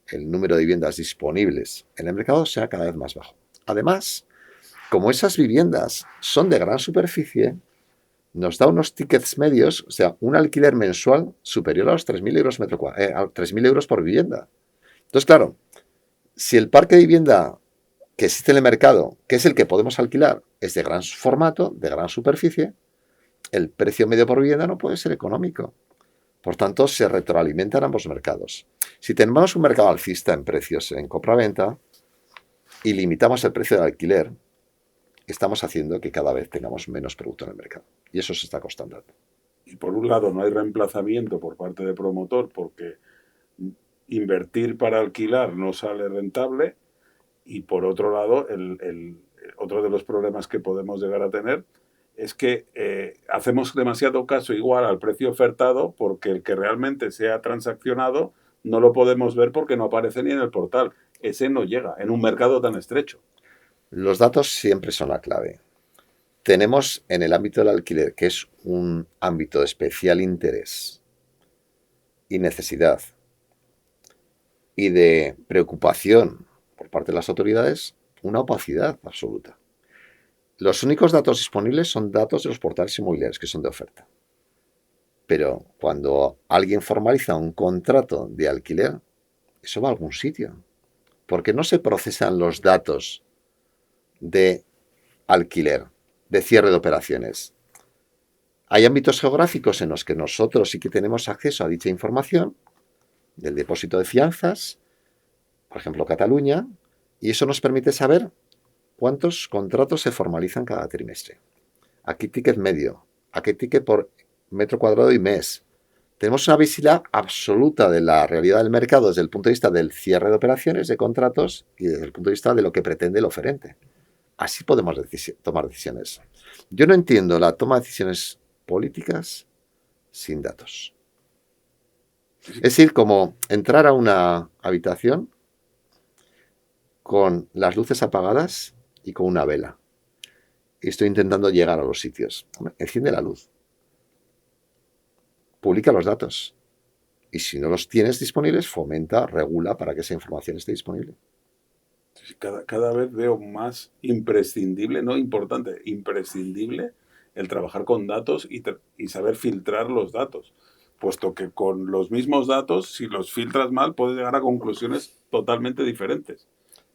el número de viviendas disponibles en el mercado sea cada vez más bajo. Además, como esas viviendas son de gran superficie, nos da unos tickets medios, o sea, un alquiler mensual superior a los 3.000 euros, a 3.000 euros por vivienda. Entonces, claro, si el parque de vivienda que existe en el mercado, que es el que podemos alquilar, es de gran formato, de gran superficie, el precio medio por vivienda no puede ser económico. Por tanto, se retroalimentan ambos mercados. Si tenemos un mercado alcista en precios en compra-venta y limitamos el precio de alquiler, estamos haciendo que cada vez tengamos menos producto en el mercado. Y eso se está constatando. Y por un lado no hay reemplazamiento por parte del promotor porque invertir para alquilar no sale rentable, y por otro lado otro de los problemas que podemos llegar a tener es que hacemos demasiado caso igual al precio ofertado, porque el que realmente se ha transaccionado no lo podemos ver porque no aparece ni en el portal. Ese no llega en un mercado tan estrecho. Los datos siempre son la clave. Tenemos en el ámbito del alquiler, que es un ámbito de especial interés y necesidad y de preocupación por parte de las autoridades, una opacidad absoluta. Los únicos datos disponibles son datos de los portales inmobiliarios, que son de oferta. Pero cuando alguien formaliza un contrato de alquiler, eso va a algún sitio. Porque no se procesan los datos de alquiler, de cierre de operaciones. Hay ámbitos geográficos en los que nosotros sí que tenemos acceso a dicha información, del depósito de fianzas, por ejemplo Cataluña, y eso nos permite saber cuántos contratos se formalizan cada trimestre, a qué ticket medio, a qué ticket por metro cuadrado y mes. Tenemos una visibilidad absoluta de la realidad del mercado desde el punto de vista del cierre de operaciones, de contratos, y desde el punto de vista de lo que pretende el oferente. Así podemos tomar decisiones. Yo no entiendo la toma de decisiones políticas sin datos. Es decir, como entrar a una habitación con las luces apagadas y con una vela. Y estoy intentando llegar a los sitios. Enciende la luz. Publica los datos. Y si no los tienes disponibles, fomenta, regula para que esa información esté disponible. Cada vez veo más imprescindible, no importante, imprescindible el trabajar con datos y saber filtrar los datos, puesto que con los mismos datos, si los filtras mal, puedes llegar a conclusiones totalmente diferentes.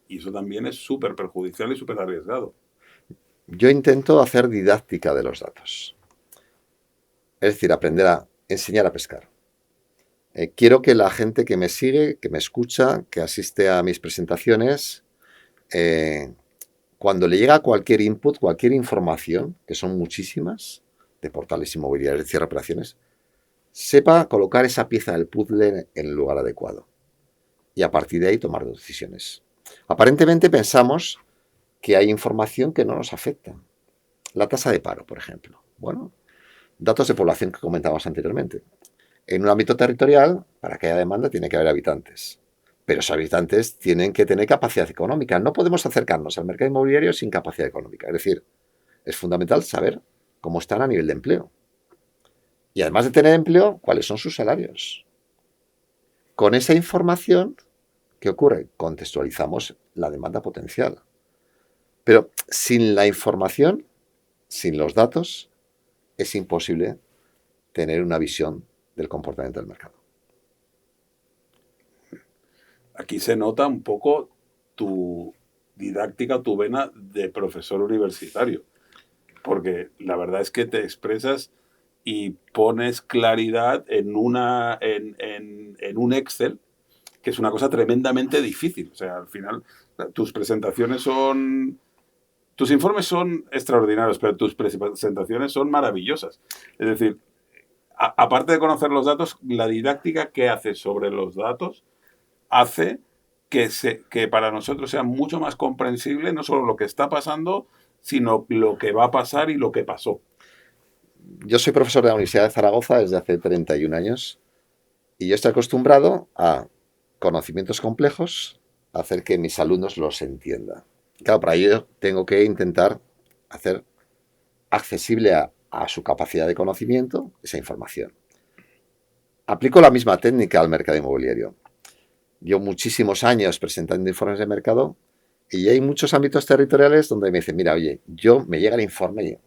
Y eso también es súper perjudicial y súper arriesgado. Yo intento hacer didáctica de los datos. Es decir, enseñar a pescar. Quiero que la gente que me sigue, que me escucha, que asiste a mis presentaciones, cuando le llega cualquier input, cualquier información, que son muchísimas, de portales inmobiliarios, de cierre de operaciones, sepa colocar esa pieza del puzzle en el lugar adecuado. Y a partir de ahí tomar decisiones. Aparentemente pensamos que hay información que no nos afecta. La tasa de paro, por ejemplo. Bueno, datos de población que comentábamos anteriormente. En un ámbito territorial, para que haya demanda, tiene que haber habitantes. Pero esos habitantes tienen que tener capacidad económica. No podemos acercarnos al mercado inmobiliario sin capacidad económica. Es decir, es fundamental saber cómo están a nivel de empleo. Y además de tener empleo, cuáles son sus salarios. Con esa información, ¿qué ocurre? Contextualizamos la demanda potencial. Pero sin la información, sin los datos, es imposible tener una visión del comportamiento del mercado. Aquí se nota un poco tu didáctica, tu vena de profesor universitario, porque la verdad es que te expresas y pones claridad en un Excel, que es una cosa tremendamente difícil. O sea, al final, tus informes son extraordinarios, pero tus presentaciones son maravillosas. Es decir, aparte de conocer los datos, la didáctica que haces sobre los datos hace que para nosotros sea mucho más comprensible no solo lo que está pasando, sino lo que va a pasar y lo que pasó. Yo soy profesor de la Universidad de Zaragoza desde hace 31 años y yo estoy acostumbrado a conocimientos complejos, a hacer que mis alumnos los entiendan. Claro, para ello tengo que intentar hacer accesible a su capacidad de conocimiento esa información. Aplico la misma técnica al mercado inmobiliario. Llevo muchísimos años presentando informes de mercado y hay muchos ámbitos territoriales donde me dicen, mira, oye, yo me llega el informe y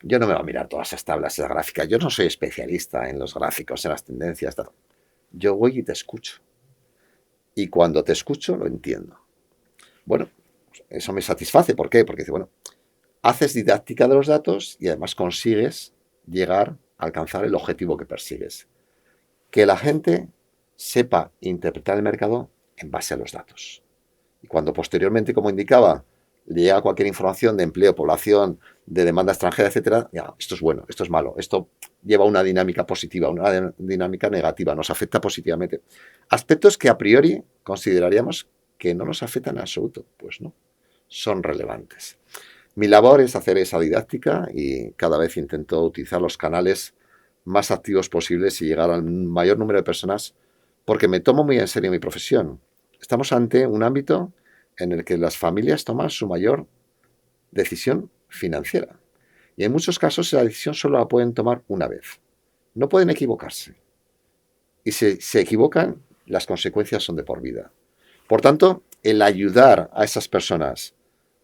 yo no me voy a mirar todas esas tablas, esas gráficas. Yo no soy especialista en los gráficos, en las tendencias. Tal. Yo voy y te escucho. Y cuando te escucho, lo entiendo. Bueno, eso me satisface. ¿Por qué? Porque dice, bueno, haces didáctica de los datos y además consigues llegar a alcanzar el objetivo que persigues. Que la gente sepa interpretar el mercado en base a los datos. Y cuando posteriormente, como indicaba, le llega cualquier información de empleo, población, de demanda extranjera, etcétera, ya, esto es bueno, esto es malo, esto lleva una dinámica positiva, una dinámica negativa, nos afecta positivamente. Aspectos que a priori consideraríamos que no nos afectan en absoluto, pues no, son relevantes. Mi labor es hacer esa didáctica y cada vez intento utilizar los canales más activos posibles y llegar al mayor número de personas porque me tomo muy en serio mi profesión. Estamos ante un ámbito en el que las familias toman su mayor decisión financiera. Y en muchos casos esa decisión solo la pueden tomar una vez. No pueden equivocarse. Y si se equivocan, las consecuencias son de por vida. Por tanto, el ayudar a esas personas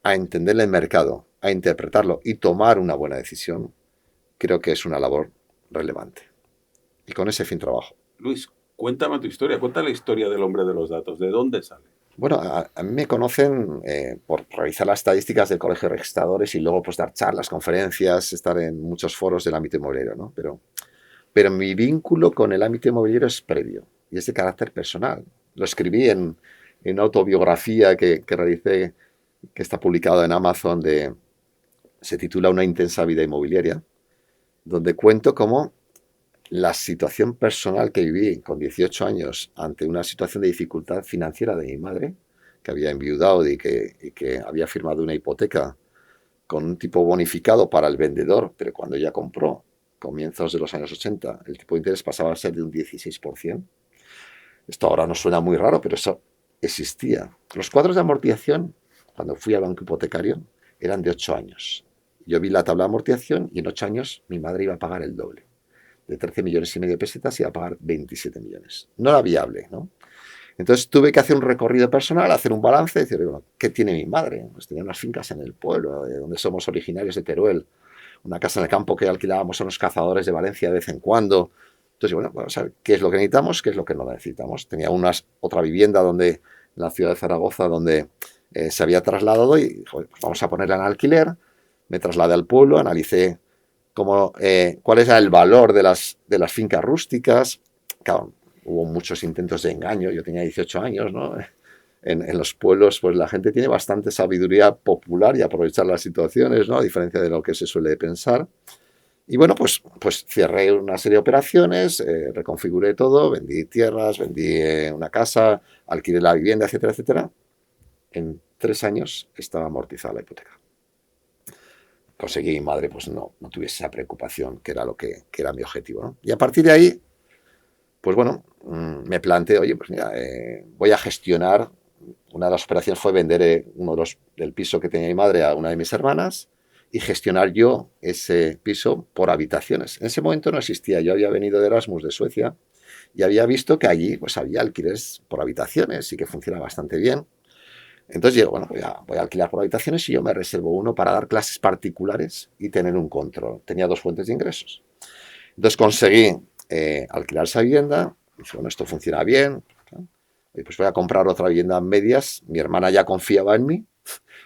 a entender el mercado, a interpretarlo y tomar una buena decisión, creo que es una labor relevante. Y con ese fin trabajo. Luis, cuéntame tu historia, cuenta la historia del hombre de los datos, ¿de dónde sale? Bueno, a mí me conocen por realizar las estadísticas del Colegio de Registradores y luego pues dar charlas, conferencias, estar en muchos foros del ámbito inmobiliario, ¿no? Pero mi vínculo con el ámbito inmobiliario es previo y es de carácter personal. Lo escribí en una autobiografía que realicé, que está publicado en Amazon, se titula Una intensa vida inmobiliaria, donde cuento cómo la situación personal que viví con 18 años ante una situación de dificultad financiera de mi madre, que había enviudado y que había firmado una hipoteca con un tipo bonificado para el vendedor, pero cuando ella compró, comienzos de los años 80, el tipo de interés pasaba a ser de un 16%. Esto ahora nos suena muy raro, pero eso existía. Los cuadros de amortización, cuando fui al banco hipotecario, eran de 8 años. Yo vi la tabla de amortización y en 8 años mi madre iba a pagar el doble. De 13 millones y medio de pesetas iba a pagar 27 millones. No era viable, ¿no? Entonces tuve que hacer un recorrido personal, hacer un balance, decir, bueno, ¿qué tiene mi madre? Pues tenía unas fincas en el pueblo, de donde somos originarios de Teruel, una casa en el campo que alquilábamos a los cazadores de Valencia de vez en cuando. Entonces, bueno, vamos a ver qué es lo que necesitamos, qué es lo que no necesitamos. Tenía otra vivienda en la ciudad de Zaragoza donde se había trasladado y joder, pues vamos a ponerla en alquiler. Me trasladé al pueblo, analicé cuál era el valor de las fincas rústicas. Claro, hubo muchos intentos de engaño. Yo tenía 18 años, ¿no? En los pueblos, pues la gente tiene bastante sabiduría popular y aprovechar las situaciones, ¿no? A diferencia de lo que se suele pensar. Y bueno, pues cerré una serie de operaciones, reconfiguré todo, vendí tierras, vendí una casa, alquilé la vivienda, etcétera, etcétera. En 3 años estaba amortizada la hipoteca. Conseguí que mi madre pues no tuviese esa preocupación, que era que era mi objetivo, ¿no? Y a partir de ahí, pues bueno, me planteé, oye, pues mira, voy a gestionar. Una de las operaciones fue vender del piso que tenía mi madre a una de mis hermanas y gestionar yo ese piso por habitaciones. En ese momento no existía. Yo había venido de Erasmus de Suecia y había visto que allí pues había alquileres por habitaciones y que funciona bastante bien. Entonces digo, bueno, voy a alquilar por habitaciones y yo me reservo uno para dar clases particulares y tener un control. Tenía 2 fuentes de ingresos. Entonces conseguí alquilar esa vivienda. Y dije, bueno, esto funciona bien. Y pues voy a comprar otra vivienda en medias. Mi hermana ya confiaba en mí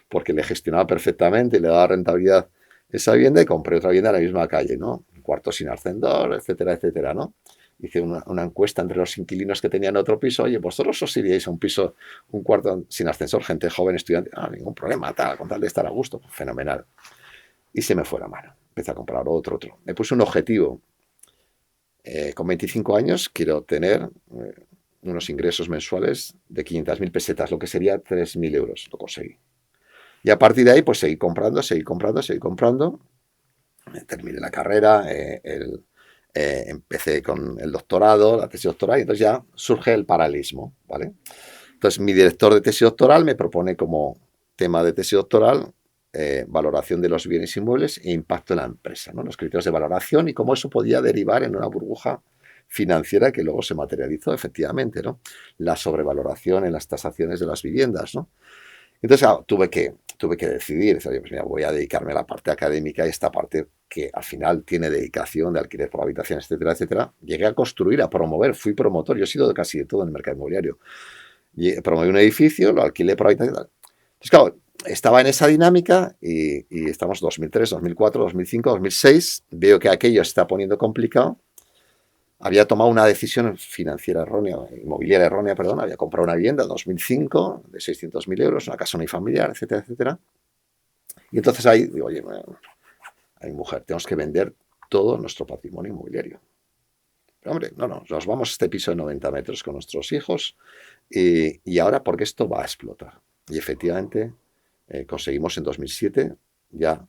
porque le gestionaba perfectamente y le daba rentabilidad esa vivienda y compré otra vivienda en la misma calle, ¿no? Un cuarto sin ascensor, etcétera, etcétera, ¿no? Hice una encuesta entre los inquilinos que tenían otro piso. Oye, vosotros os iríais a un piso, un cuarto sin ascensor, gente joven, estudiante. Ah, ningún problema, tal, con tal de estar a gusto. Fenomenal. Y se me fue la mano. Empecé a comprar otro. Me puse un objetivo. Con 25 años quiero tener unos ingresos mensuales de 500.000 pesetas, lo que sería 3.000 euros. Lo conseguí. Y a partir de ahí, pues seguí comprando. Terminé la carrera, empecé con el doctorado, la tesis doctoral, y entonces ya surge el paralelismo, ¿vale? Entonces mi director de tesis doctoral me propone como tema de tesis doctoral, valoración de los bienes inmuebles e impacto en la empresa, ¿no? Los criterios de valoración y cómo eso podía derivar en una burbuja financiera que luego se materializó efectivamente, ¿no? La sobrevaloración en las tasaciones de las viviendas, ¿no? Entonces, claro, tuve que decidir, pues mira, voy a dedicarme a la parte académica y esta parte que al final tiene dedicación de alquiler por habitación, etcétera, etcétera. Llegué a construir, a promover, fui promotor, yo he sido de casi de todo en el mercado inmobiliario. Y promoví un edificio, lo alquilé por habitación. Entonces, claro, estaba en esa dinámica y estamos 2003, 2004, 2005, 2006. Veo que aquello se está poniendo complicado. Había tomado una decisión financiera errónea, inmobiliaria errónea, perdón. Había comprado una vivienda en 2005 de 600.000 euros, una casa unifamiliar, etcétera, etcétera. Y entonces ahí digo, oye, hay mujer, tenemos que vender todo nuestro patrimonio inmobiliario. Pero hombre, no, nos vamos a este piso de 90 metros con nuestros hijos y ahora porque esto va a explotar. Y efectivamente conseguimos en 2007 ya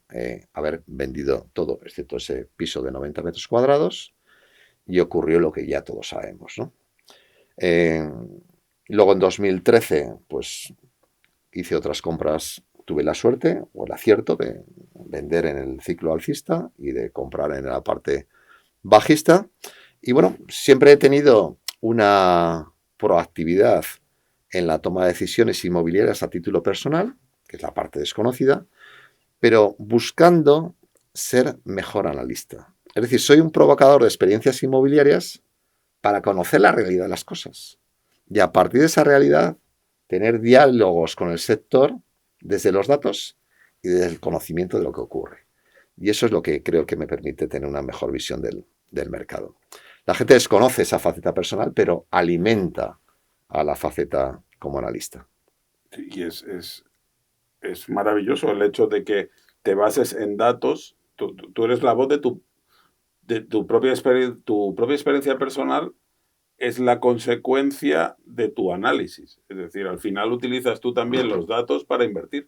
haber vendido todo, excepto ese piso de 90 metros cuadrados, y ocurrió lo que ya todos sabemos, ¿no? Luego en 2013, pues hice otras compras, tuve la suerte o el acierto de vender en el ciclo alcista y de comprar en la parte bajista. Y bueno, siempre he tenido una proactividad en la toma de decisiones inmobiliarias a título personal, que es la parte desconocida, pero buscando ser mejor analista. Es decir, soy un provocador de experiencias inmobiliarias para conocer la realidad de las cosas. Y a partir de esa realidad, tener diálogos con el sector desde los datos y desde el conocimiento de lo que ocurre. Y eso es lo que creo que me permite tener una mejor visión del mercado. La gente desconoce esa faceta personal, pero alimenta a la faceta como analista. Sí, y es maravilloso el hecho de que te bases en datos. Tú eres la voz de tu propia experiencia personal es la consecuencia de tu análisis. Es decir, al final utilizas tú también los datos para invertir.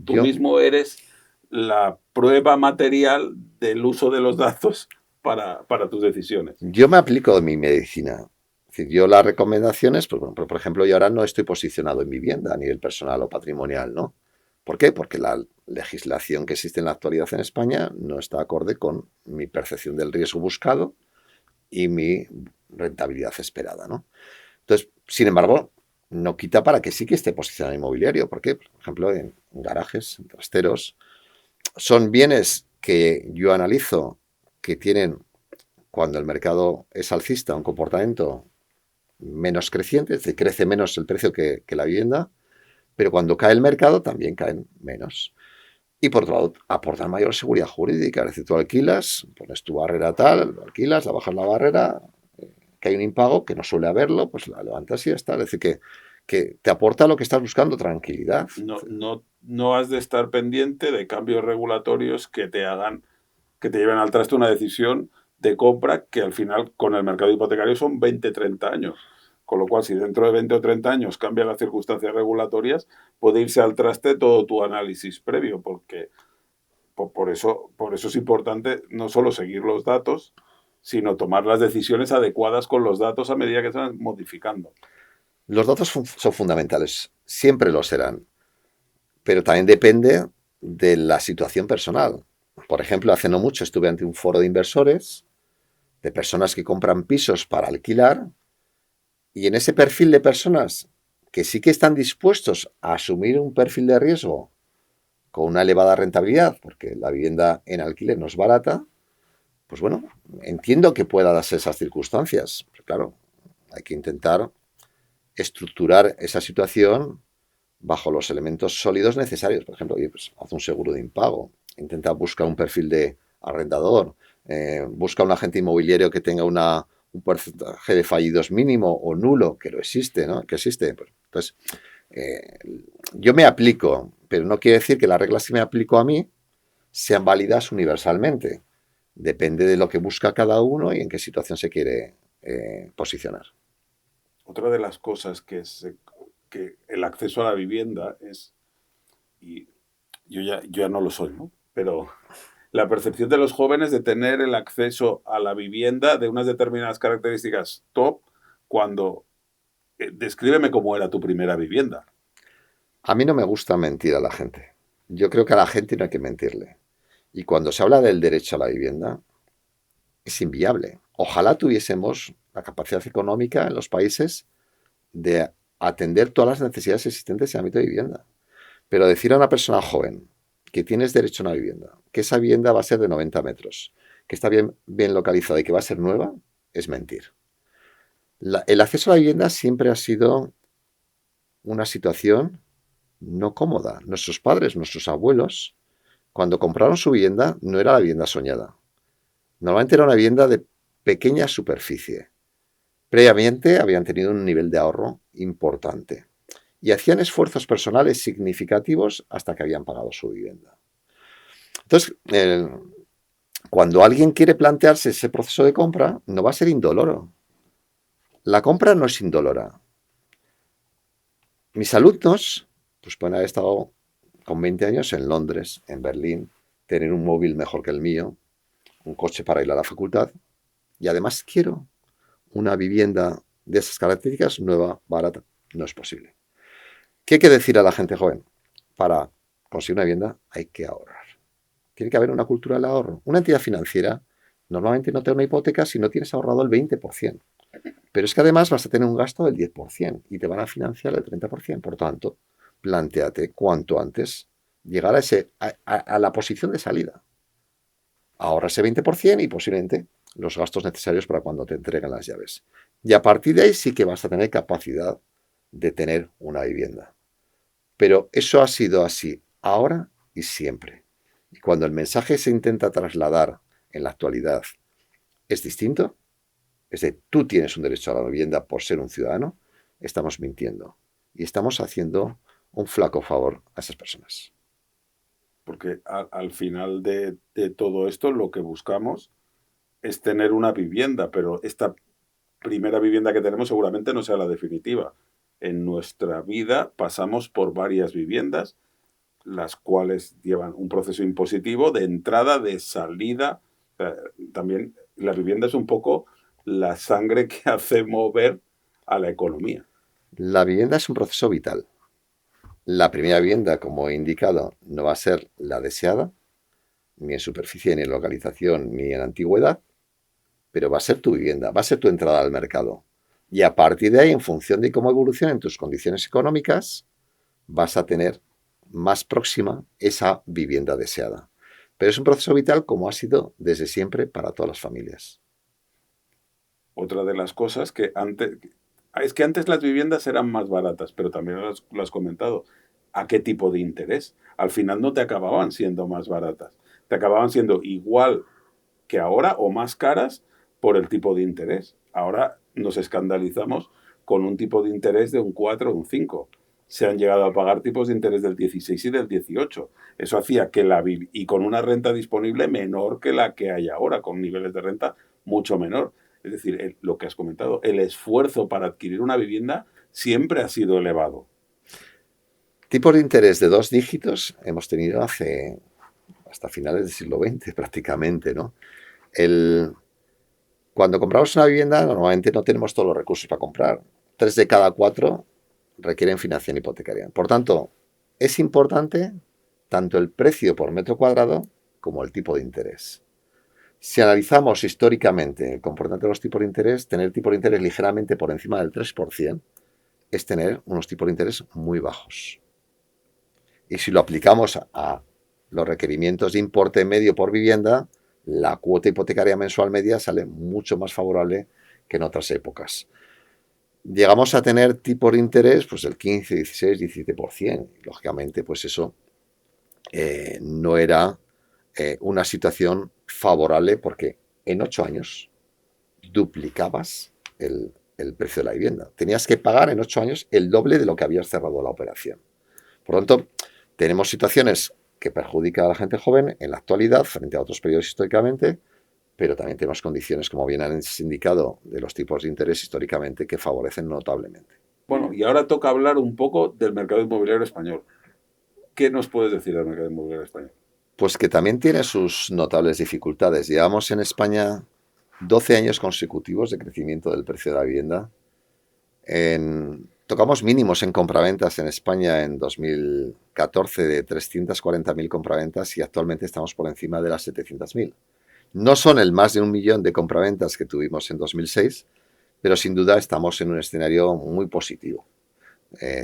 Tú Yo, mismo eres la prueba material del uso de los datos para tus decisiones. yo me aplico en mi medicina. Es decir, yo las recomendaciones, pues, bueno, por ejemplo, yo ahora no estoy posicionado en vivienda a nivel personal o patrimonial, ¿no? ¿Por qué? Porque la legislación que existe en la actualidad en España no está acorde con mi percepción del riesgo buscado y mi rentabilidad esperada, ¿no? Entonces, sin embargo, no quita para que sí que esté posicionado en inmobiliario. ¿Por qué? Por ejemplo, en garajes, en trasteros. Son bienes que yo analizo que tienen, cuando el mercado es alcista, un comportamiento menos creciente, es decir, crece menos el precio que la vivienda, pero cuando cae el mercado también caen menos. Y por otro lado, aportan mayor seguridad jurídica. Es decir, tú alquilas, pones tu barrera tal, lo alquilas, la bajas la barrera, que hay un impago, que no suele haberlo, pues la levantas y ya está. Es decir, que te aporta lo que estás buscando, tranquilidad. No has de estar pendiente de cambios regulatorios que te lleven al traste una decisión de compra que al final con el mercado hipotecario son 20, 30 años. Con lo cual, si dentro de 20 o 30 años cambian las circunstancias regulatorias, puede irse al traste todo tu análisis previo, porque por eso es importante no solo seguir los datos, sino tomar las decisiones adecuadas con los datos a medida que se van modificando. Los datos son fundamentales, siempre lo serán, pero también depende de la situación personal. Por ejemplo, hace no mucho estuve ante un foro de inversores, de personas que compran pisos para alquilar, y en ese perfil de personas que sí que están dispuestos a asumir un perfil de riesgo con una elevada rentabilidad, porque la vivienda en alquiler no es barata, pues bueno, entiendo que pueda darse esas circunstancias. Pero claro, hay que intentar estructurar esa situación bajo los elementos sólidos necesarios. Por ejemplo, oye, pues haz un seguro de impago, intenta buscar un perfil de arrendador, busca un agente inmobiliario que tenga un porcentaje de fallidos mínimo o nulo, que lo existe, ¿no? Que existe. Entonces, eh, yo me aplico, pero no quiere decir que las reglas que me aplico a mí sean válidas universalmente. Depende de lo que busca cada uno y en qué situación se quiere posicionar. Otra de las cosas que el acceso a la vivienda es, y yo ya no lo soy, ¿no? Pero la percepción de los jóvenes de tener el acceso a la vivienda de unas determinadas características top cuando descríbeme cómo era tu primera vivienda. A mí no me gusta mentir a la gente. Yo creo que a la gente no hay que mentirle. Y cuando se habla del derecho a la vivienda, es inviable. Ojalá tuviésemos la capacidad económica en los países de atender todas las necesidades existentes en el ámbito de vivienda. Pero decir a una persona joven que tienes derecho a una vivienda, que esa vivienda va a ser de 90 metros, que está bien localizada y que va a ser nueva, es mentir. El acceso a la vivienda siempre ha sido una situación no cómoda. Nuestros padres, nuestros abuelos, cuando compraron su vivienda, no era la vivienda soñada. Normalmente era una vivienda de pequeña superficie. Previamente habían tenido un nivel de ahorro importante y hacían esfuerzos personales significativos hasta que habían pagado su vivienda. Entonces, cuando alguien quiere plantearse ese proceso de compra, no va a ser indoloro. La compra no es indolora. Mis alumnos, pues pueden haber estado con 20 años en Londres, en Berlín, tener un móvil mejor que el mío, un coche para ir a la facultad, y además quiero una vivienda de esas características, nueva, barata. No es posible. ¿Qué hay que decir a la gente joven? Para conseguir una vivienda hay que ahorrar. Tiene que haber una cultura del ahorro. Una entidad financiera normalmente no te da una hipoteca si no tienes ahorrado el 20%. Pero es que además vas a tener un gasto del 10% y te van a financiar el 30%. Por tanto, plantéate cuanto antes llegar a la posición de salida. Ahorra ese 20% y posiblemente los gastos necesarios para cuando te entreguen las llaves. Y a partir de ahí sí que vas a tener capacidad de tener una vivienda. Pero eso ha sido así ahora y siempre. Y cuando el mensaje se intenta trasladar en la actualidad es distinto, es decir, tú tienes un derecho a la vivienda por ser un ciudadano, estamos mintiendo. Y estamos haciendo un flaco favor a esas personas. Porque al final de todo esto lo que buscamos es tener una vivienda, pero esta primera vivienda que tenemos seguramente no sea la definitiva. En nuestra vida pasamos por varias viviendas, las cuales llevan un proceso impositivo de entrada, de salida. También la vivienda es un poco la sangre que hace mover a la economía. La vivienda es un proceso vital. La primera vivienda, como he indicado, no va a ser la deseada, ni en superficie, ni en localización, ni en antigüedad, pero va a ser tu vivienda, va a ser tu entrada al mercado. Y a partir de ahí, en función de cómo evolucionen tus condiciones económicas, vas a tener más próxima esa vivienda deseada. Pero es un proceso vital como ha sido desde siempre para todas las familias. Otra de las cosas que antes... Es que antes las viviendas eran más baratas, pero también lo has comentado. ¿A qué tipo de interés? Al final no te acababan siendo más baratas. Te acababan siendo igual que ahora o más caras por el tipo de interés. Ahora nos escandalizamos con un tipo de interés de un 4 o un 5. Se han llegado a pagar tipos de interés del 16 y del 18. Eso hacía que y con una renta disponible menor que la que hay ahora, con niveles de renta mucho menor. Es decir, lo que has comentado, el esfuerzo para adquirir una vivienda siempre ha sido elevado. Tipos de interés de 2 dígitos hemos tenido hasta finales del siglo XX prácticamente, ¿no? Cuando compramos una vivienda normalmente no tenemos todos los recursos para comprar. 3 de cada 4 requieren financiación hipotecaria. Por tanto, es importante tanto el precio por metro cuadrado como el tipo de interés. Si analizamos históricamente el comportamiento de los tipos de interés, tener tipos de interés ligeramente por encima del 3% es tener unos tipos de interés muy bajos. Y si lo aplicamos a los requerimientos de importe medio por vivienda, la cuota hipotecaria mensual media sale mucho más favorable que en otras épocas. Llegamos a tener tipos de interés pues del 15, 16, 17%. Lógicamente, pues eso no era una situación favorable porque en 8 años duplicabas el precio de la vivienda. Tenías que pagar en 8 años el doble de lo que habías cerrado la operación. Por lo tanto, tenemos situaciones que perjudican a la gente joven en la actualidad frente a otros periodos históricamente, pero también tenemos condiciones, como bien han indicado, de los tipos de interés históricamente que favorecen notablemente. Bueno, y ahora toca hablar un poco del mercado inmobiliario español. ¿Qué nos puedes decir del mercado inmobiliario español? Pues que también tiene sus notables dificultades. Llevamos en España 12 años consecutivos de crecimiento del precio de la vivienda. En Tocamos mínimos en compraventas en España en 2014 de 340.000 compraventas y actualmente estamos por encima de las 700.000. No son el más de 1 millón de compraventas que tuvimos en 2006, pero sin duda estamos en un escenario muy positivo.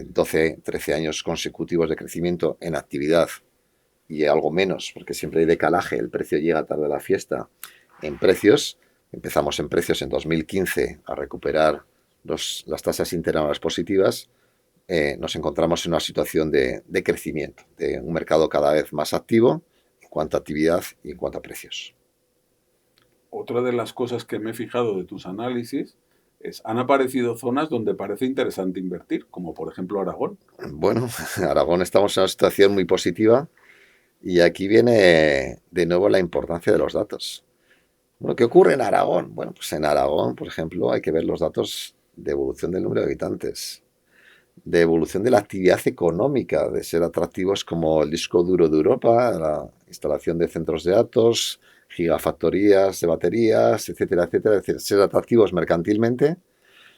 12, 13 años consecutivos de crecimiento en actividad y algo menos, porque siempre hay decalaje, el precio llega tarde a la fiesta. En precios, empezamos en precios en 2015 a recuperar las tasas interanuales positivas, nos encontramos en una situación de crecimiento, de un mercado cada vez más activo en cuanto a actividad y en cuanto a precios. Otra de las cosas que me he fijado de tus análisis han aparecido zonas donde parece interesante invertir, como por ejemplo Aragón. Bueno, Aragón estamos en una situación muy positiva y aquí viene de nuevo la importancia de los datos. Bueno, ¿qué ocurre en Aragón? Bueno, pues en Aragón, por ejemplo, hay que ver los datos de evolución del número de habitantes, de evolución de la actividad económica, de ser atractivos como el disco duro de Europa, la instalación de centros de datos, gigafactorías de baterías, etcétera, etcétera. Es decir, ser atractivos mercantilmente.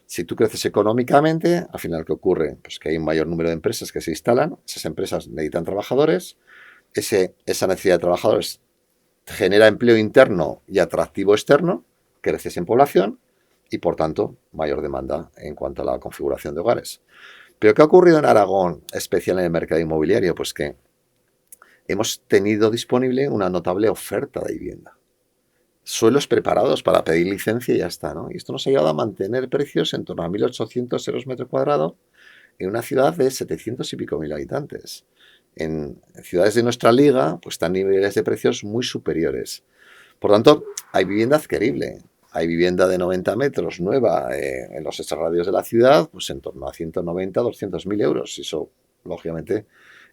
Si tú creces económicamente, al final, ¿qué ocurre? Pues que hay un mayor número de empresas que se instalan, esas empresas necesitan trabajadores, esa necesidad de trabajadores genera empleo interno y atractivo externo, creces en población y, por tanto, mayor demanda en cuanto a la configuración de hogares. ¿Pero qué ha ocurrido en Aragón, especial en el mercado inmobiliario? Pues que hemos tenido disponible una notable oferta de vivienda. Suelos preparados para pedir licencia y ya está, ¿no? Y esto nos ha ayudado a mantener precios en torno a 1.800 euros metro cuadrado en una ciudad de 700 y pico mil habitantes. En ciudades de nuestra liga, pues están niveles de precios muy superiores. Por tanto, hay vivienda adquirible. Hay vivienda de 90 metros nueva en los extrarradios de la ciudad, pues en torno a 190, 200.000 euros. Y eso, lógicamente,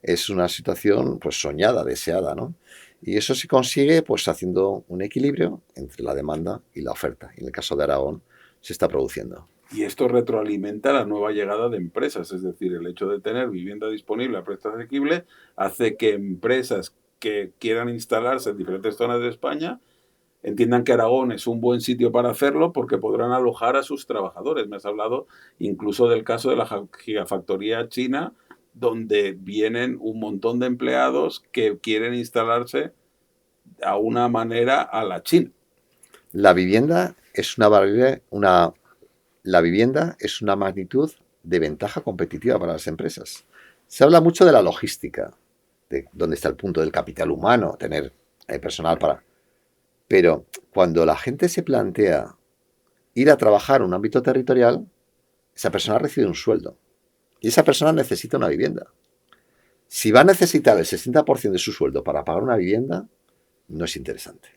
es una situación pues soñada, deseada, ¿no? Y eso se consigue pues haciendo un equilibrio entre la demanda y la oferta. Y en el caso de Aragón se está produciendo. Y esto retroalimenta la nueva llegada de empresas, es decir, el hecho de tener vivienda disponible a precio asequible hace que empresas que quieran instalarse en diferentes zonas de España entiendan que Aragón es un buen sitio para hacerlo porque podrán alojar a sus trabajadores. Me has hablado incluso del caso de la gigafactoría china, donde vienen un montón de empleados que quieren instalarse a una manera a la China. La vivienda es la vivienda es una magnitud de ventaja competitiva para las empresas. Se habla mucho de la logística, de dónde está el punto del capital humano, tener personal para... Pero cuando la gente se plantea ir a trabajar en un ámbito territorial, esa persona recibe un sueldo y esa persona necesita una vivienda. Si va a necesitar el 60% de su sueldo para pagar una vivienda, no es interesante.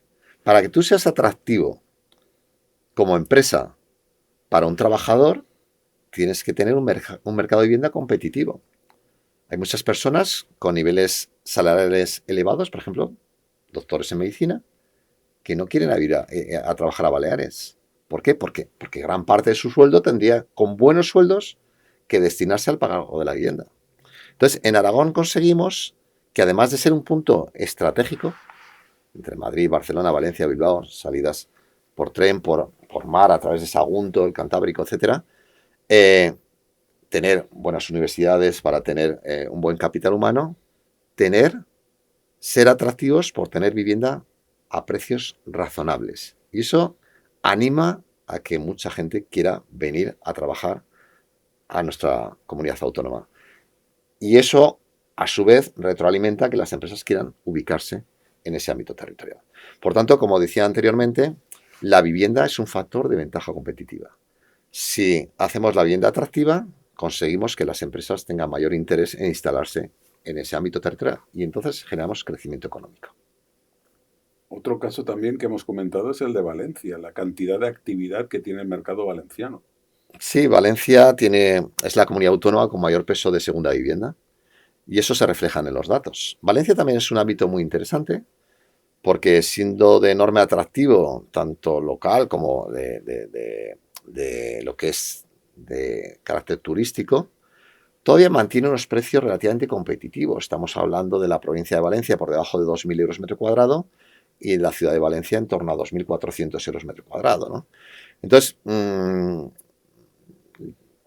Para que tú seas atractivo como empresa para un trabajador, tienes que tener un mercado de vivienda competitivo. Hay muchas personas con niveles salariales elevados, por ejemplo, doctores en medicina, que no quieren ir a trabajar a Baleares. ¿Por qué? Porque gran parte de su sueldo tendría, con buenos sueldos, que destinarse al pago de la vivienda. Entonces, en Aragón conseguimos que, además de ser un punto estratégico, entre Madrid, Barcelona, Valencia, Bilbao, salidas por tren, por mar, a través de Sagunto, el Cantábrico, etcétera, tener buenas universidades para tener un buen capital humano, ser atractivos por tener vivienda a precios razonables. Y eso anima a que mucha gente quiera venir a trabajar a nuestra comunidad autónoma. Y eso, a su vez, retroalimenta que las empresas quieran ubicarse en ese ámbito territorial. Por tanto, como decía anteriormente, la vivienda es un factor de ventaja competitiva. Si hacemos la vivienda atractiva, conseguimos que las empresas tengan mayor interés en instalarse en ese ámbito territorial y entonces generamos crecimiento económico. Otro caso también que hemos comentado es el de Valencia, la cantidad de actividad que tiene el mercado valenciano. Sí, Valencia es la comunidad autónoma con mayor peso de segunda vivienda y eso se refleja en los datos. Valencia también es un ámbito muy interesante porque, siendo de enorme atractivo, tanto local como de lo que es de carácter turístico, todavía mantiene unos precios relativamente competitivos. Estamos hablando de la provincia de Valencia por debajo de 2.000 euros metro cuadrado y en la ciudad de Valencia en torno a 2.400 euros metro cuadrado, ¿no? Entonces,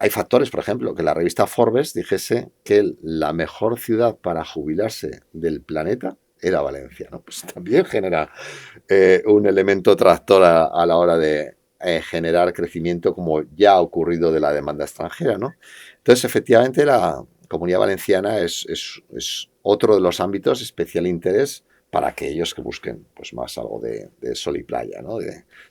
hay factores, por ejemplo, que la revista Forbes dijese que la mejor ciudad para jubilarse del planeta era Valencia, ¿no? Pues también genera un elemento tractor a la hora de generar crecimiento, como ya ha ocurrido de la demanda extranjera, ¿no? Entonces, efectivamente, la Comunidad Valenciana es otro de los ámbitos de especial interés para aquellos que busquen pues, más algo de sol y playa, ¿no?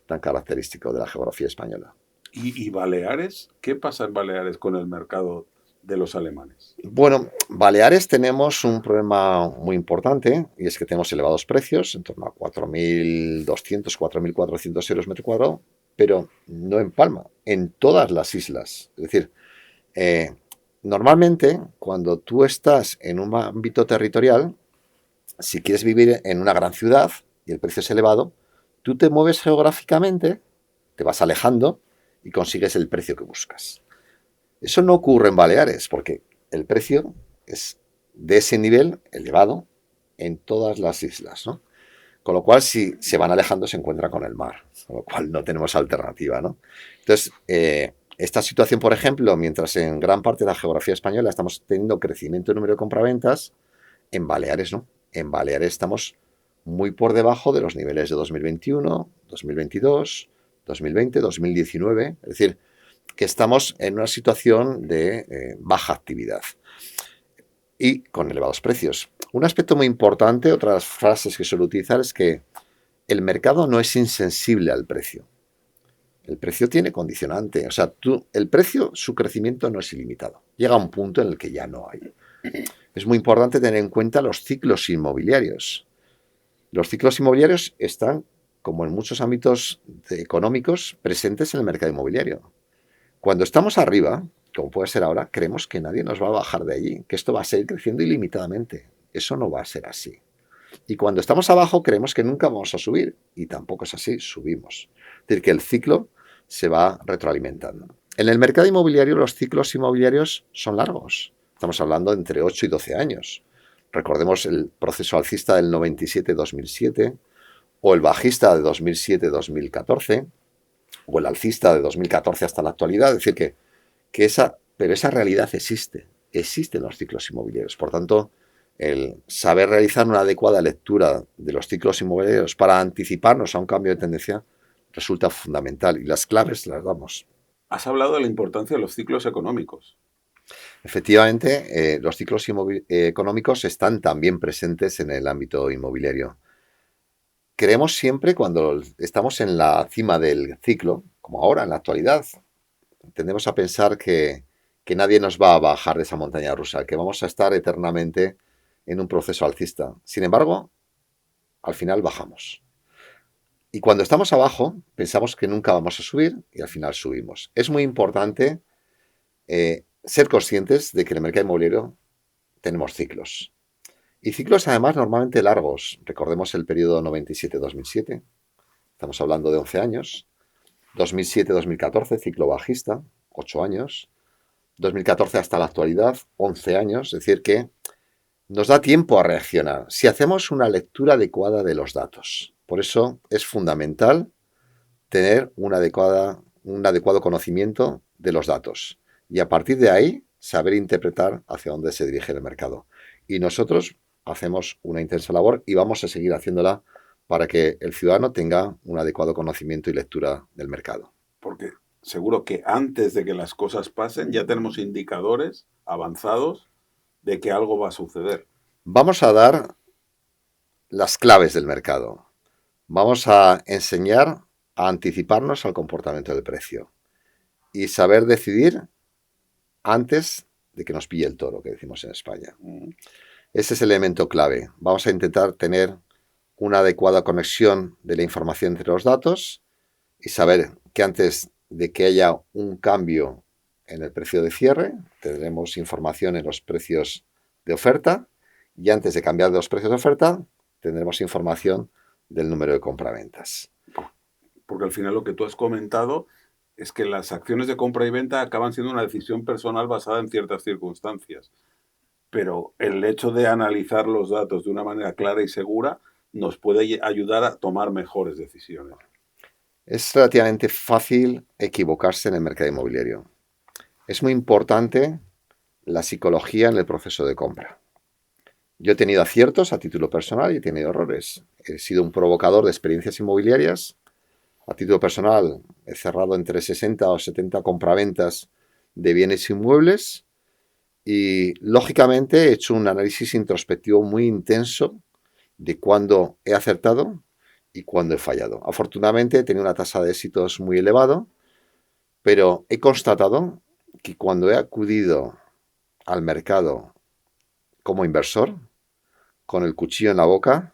Tan característico de la geografía española. ¿Y Baleares? ¿Qué pasa en Baleares con el mercado de los alemanes? Bueno, Baleares tenemos un problema muy importante y es que tenemos elevados precios, en torno a 4.200, 4.400 euros metro cuadrado, pero no en Palma, en todas las islas. Es decir, eh, normalmente cuando tú estás en un ámbito territorial, si quieres vivir en una gran ciudad y el precio es elevado, tú te mueves geográficamente, te vas alejando y consigues el precio que buscas. Eso no ocurre en Baleares, porque el precio es de ese nivel elevado en todas las islas, ¿no? Con lo cual, si se van alejando, se encuentran con el mar, con lo cual no tenemos alternativa, ¿no? Entonces, esta situación, por ejemplo, mientras en gran parte de la geografía española estamos teniendo crecimiento en número de compraventas, en Baleares no. En Baleares estamos muy por debajo de los niveles de 2021, 2022, 2020, 2019. Es decir, que estamos en una situación de baja actividad y con elevados precios. Un aspecto muy importante, otras frases que suelo utilizar, es que el mercado no es insensible al precio. El precio tiene condicionante. O sea, el precio, su crecimiento no es ilimitado. Llega a un punto en el que ya no hay. Es muy importante tener en cuenta los ciclos inmobiliarios. Los ciclos inmobiliarios están, como en muchos ámbitos económicos, presentes en el mercado inmobiliario. Cuando estamos arriba, como puede ser ahora, creemos que nadie nos va a bajar de allí, que esto va a seguir creciendo ilimitadamente. Eso no va a ser así. Y cuando estamos abajo, creemos que nunca vamos a subir. Y tampoco es así, subimos. Es decir, que el ciclo se va retroalimentando. En el mercado inmobiliario, los ciclos inmobiliarios son largos. Estamos hablando de entre 8 y 12 años. Recordemos el proceso alcista del 97-2007 o el bajista de 2007-2014 o el alcista de 2014 hasta la actualidad. Es decir, pero esa realidad existe. Existen los ciclos inmobiliarios. Por tanto, el saber realizar una adecuada lectura de los ciclos inmobiliarios para anticiparnos a un cambio de tendencia resulta fundamental y las claves las damos. Has hablado de la importancia de los ciclos económicos. Efectivamente, los ciclos económicos están también presentes en el ámbito inmobiliario. Creemos siempre cuando estamos en la cima del ciclo, como ahora en la actualidad, tendemos a pensar que nadie nos va a bajar de esa montaña rusa, que vamos a estar eternamente en un proceso alcista. Sin embargo, al final bajamos. Y cuando estamos abajo, pensamos que nunca vamos a subir y al final subimos. Es muy importante ser conscientes de que en el mercado inmobiliario tenemos ciclos. Y ciclos además normalmente largos. Recordemos el periodo 97-2007. Estamos hablando de 11 años. 2007-2014, ciclo bajista, 8 años. 2014 hasta la actualidad, 11 años. Es decir, que nos da tiempo a reaccionar si hacemos una lectura adecuada de los datos. Por eso es fundamental tener un adecuado conocimiento de los datos y a partir de ahí saber interpretar hacia dónde se dirige el mercado. Y nosotros hacemos una intensa labor y vamos a seguir haciéndola para que el ciudadano tenga un adecuado conocimiento y lectura del mercado. Porque seguro que antes de que las cosas pasen ya tenemos indicadores avanzados de que algo va a suceder. Vamos a dar las claves del mercado. Vamos a enseñar a anticiparnos al comportamiento del precio y saber decidir antes de que nos pille el toro, que decimos en España. Ese es el elemento clave. Vamos a intentar tener una adecuada conexión de la información entre los datos y saber que antes de que haya un cambio en el precio de cierre, tendremos información en los precios de oferta y antes de cambiar de los precios de oferta, tendremos información del número de compraventas. Porque al final lo que tú has comentado es que las acciones de compra y venta acaban siendo una decisión personal basada en ciertas circunstancias. Pero el hecho de analizar los datos de una manera clara y segura nos puede ayudar a tomar mejores decisiones. Es relativamente fácil equivocarse en el mercado inmobiliario. Es muy importante la psicología en el proceso de compra. Yo he tenido aciertos a título personal y he tenido errores. He sido un provocador de experiencias inmobiliarias. A título personal he cerrado entre 60 o 70 compraventas de bienes inmuebles y, lógicamente, he hecho un análisis introspectivo muy intenso de cuándo he acertado y cuándo he fallado. Afortunadamente he tenido una tasa de éxitos muy elevada, pero he constatado que cuando he acudido al mercado como inversor, con el cuchillo en la boca,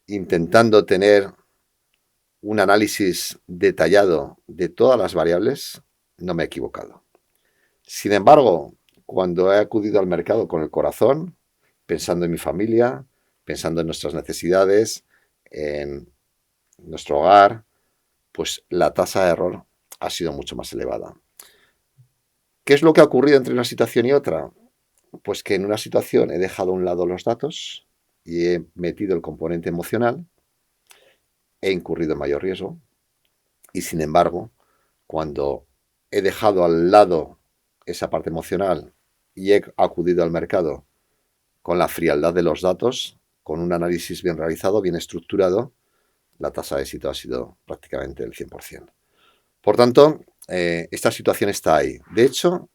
intentando tener un análisis detallado de todas las variables, no me he equivocado. Sin embargo, cuando he acudido al mercado con el corazón, pensando en mi familia, pensando en nuestras necesidades, en nuestro hogar, pues la tasa de error ha sido mucho más elevada. ¿Qué es lo que ha ocurrido entre una situación y otra? Pues que en una situación he dejado a un lado los datos y he metido el componente emocional, he incurrido en mayor riesgo y, sin embargo, cuando he dejado al lado esa parte emocional y he acudido al mercado con la frialdad de los datos, con un análisis bien realizado, bien estructurado, la tasa de éxito ha sido prácticamente el 100%. Por tanto, esta situación está ahí. De hecho,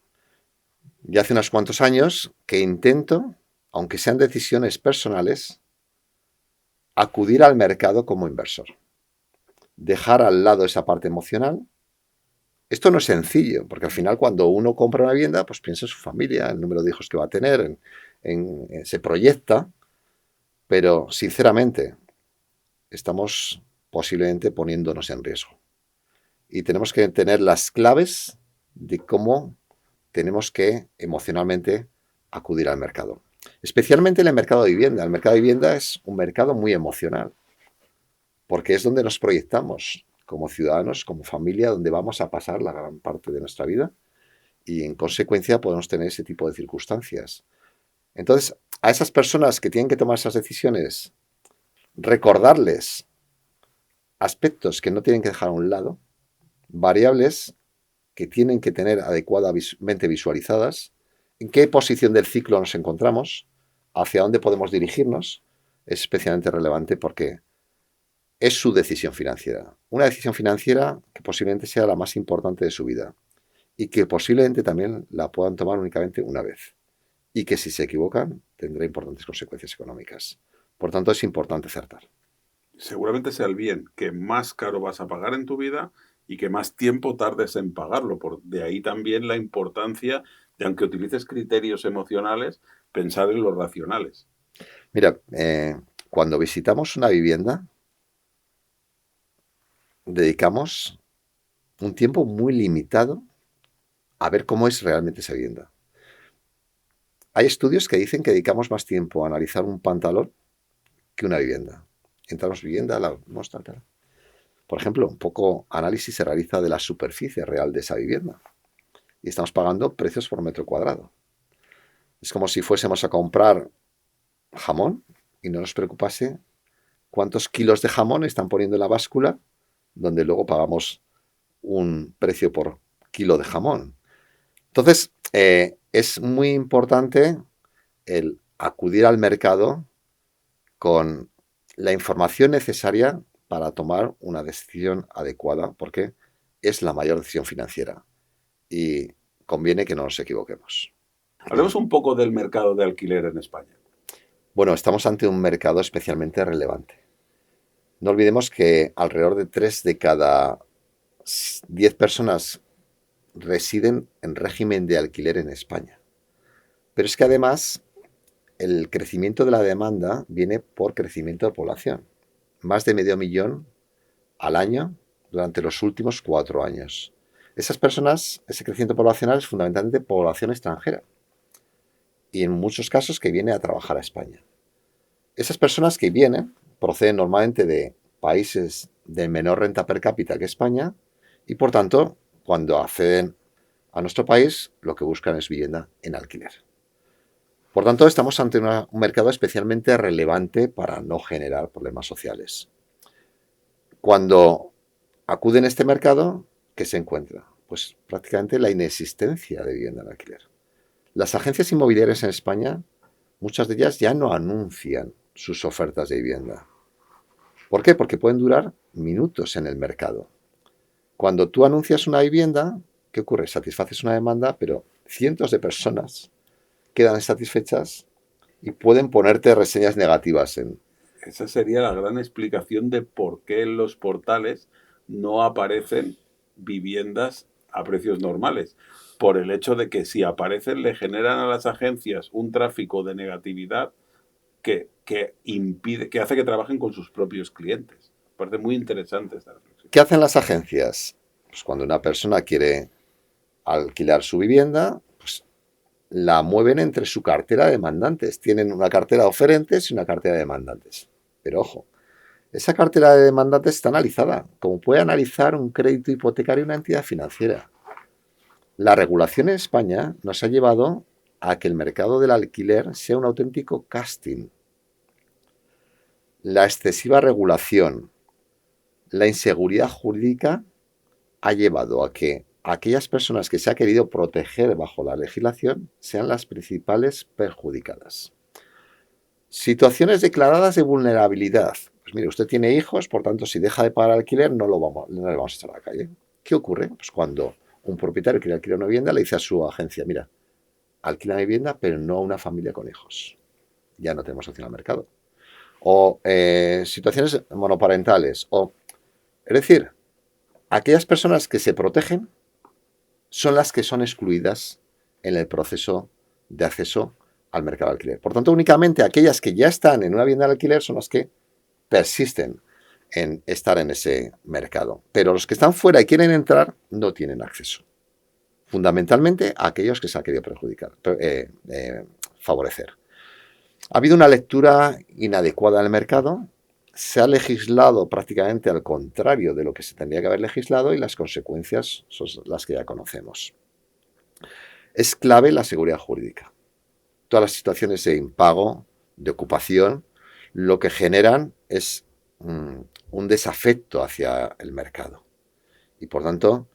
ya hace unos cuantos años que intento, aunque sean decisiones personales, acudir al mercado como inversor. Dejar al lado esa parte emocional. Esto no es sencillo, porque al final cuando uno compra una vivienda, pues piensa en su familia, el número de hijos que va a tener, se proyecta, pero sinceramente estamos posiblemente poniéndonos en riesgo. Y tenemos que tener las claves de cómo tenemos que emocionalmente acudir al mercado. Especialmente en el mercado de vivienda. El mercado de vivienda es un mercado muy emocional, porque es donde nos proyectamos como ciudadanos, como familia, donde vamos a pasar la gran parte de nuestra vida y, en consecuencia, podemos tener ese tipo de circunstancias. Entonces, a esas personas que tienen que tomar esas decisiones, recordarles aspectos que no tienen que dejar a un lado, variables que tienen que tener adecuadamente visualizadas, en qué posición del ciclo nos encontramos, hacia dónde podemos dirigirnos, es especialmente relevante porque es su decisión financiera. Una decisión financiera que posiblemente sea la más importante de su vida y que posiblemente también la puedan tomar únicamente una vez y que, si se equivocan, tendrá importantes consecuencias económicas. Por tanto, es importante acertar. Seguramente sea el bien que más caro vas a pagar en tu vida y que más tiempo tardes en pagarlo. De ahí también la importancia de, aunque utilices criterios emocionales, pensar en los racionales. Mira, cuando visitamos una vivienda, dedicamos un tiempo muy limitado a ver cómo es realmente esa vivienda. Hay estudios que dicen que dedicamos más tiempo a analizar un pantalón que una vivienda. Entramos en vivienda, la muestra, tal. Por ejemplo, un poco análisis se realiza de la superficie real de esa vivienda. Y estamos pagando precios por metro cuadrado. Es como si fuésemos a comprar jamón y no nos preocupase cuántos kilos de jamón están poniendo en la báscula, donde luego pagamos un precio por kilo de jamón. Entonces, es muy importante el acudir al mercado con la información necesaria para tomar una decisión adecuada, porque es la mayor decisión financiera y conviene que no nos equivoquemos. Hablemos un poco del mercado de alquiler en España. Bueno, estamos ante un mercado especialmente relevante. No olvidemos que alrededor de 3 de cada 10 personas residen en régimen de alquiler en España. Pero es que además el crecimiento de la demanda viene por crecimiento de población. Más de 500.000 al año durante los últimos 4 años. Esas personas, ese crecimiento poblacional es fundamentalmente población extranjera y en muchos casos que viene a trabajar a España. Esas personas que vienen proceden normalmente de países de menor renta per cápita que España y, por tanto, cuando acceden a nuestro país, lo que buscan es vivienda en alquiler. Por tanto, estamos ante un mercado especialmente relevante para no generar problemas sociales. Cuando acuden a este mercado, ¿qué se encuentra? Pues prácticamente la inexistencia de vivienda en alquiler. Las agencias inmobiliarias en España, muchas de ellas ya no anuncian sus ofertas de vivienda. ¿Por qué? Porque pueden durar minutos en el mercado. Cuando tú anuncias una vivienda, ¿qué ocurre? Satisfaces una demanda, pero cientos de personas quedan insatisfechas y pueden ponerte reseñas negativas en... Esa sería la gran explicación de por qué en los portales no aparecen viviendas a precios normales. Por el hecho de que si aparecen le generan a las agencias un tráfico de negatividad que impide, que hace que trabajen con sus propios clientes. Me parece muy interesante esta reflexión. ¿Qué hacen las agencias? Pues cuando una persona quiere alquilar su vivienda, pues la mueven entre su cartera de demandantes. Tienen una cartera de oferentes y una cartera de demandantes. Pero ojo, esa cartera de demandantes está analizada, como puede analizar un crédito hipotecario una entidad financiera. La regulación en España nos ha llevado a que el mercado del alquiler sea un auténtico casting. La excesiva regulación, la inseguridad jurídica ha llevado a que aquellas personas que se ha querido proteger bajo la legislación sean las principales perjudicadas. Situaciones declaradas de vulnerabilidad. Pues mire, usted tiene hijos, por tanto, si deja de pagar alquiler, no le vamos a echar a la calle. ¿Qué ocurre? Pues cuando un propietario quiere alquilar una vivienda, le dice a su agencia, mira, alquila mi vivienda, pero no a una familia con hijos. Ya no tenemos opción al mercado. O situaciones monoparentales. Es decir, aquellas personas que se protegen son las que son excluidas en el proceso de acceso al mercado de alquiler. Por tanto, únicamente aquellas que ya están en una vivienda de alquiler son las que persisten en estar en ese mercado. Pero los que están fuera y quieren entrar no tienen acceso. Fundamentalmente aquellos que se han querido favorecer. Ha habido una lectura inadecuada del mercado, se ha legislado prácticamente al contrario de lo que se tendría que haber legislado y las consecuencias son las que ya conocemos. Es clave la seguridad jurídica. Todas las situaciones de impago, de ocupación, lo que generan es un desafecto hacia el mercado. Y por tanto,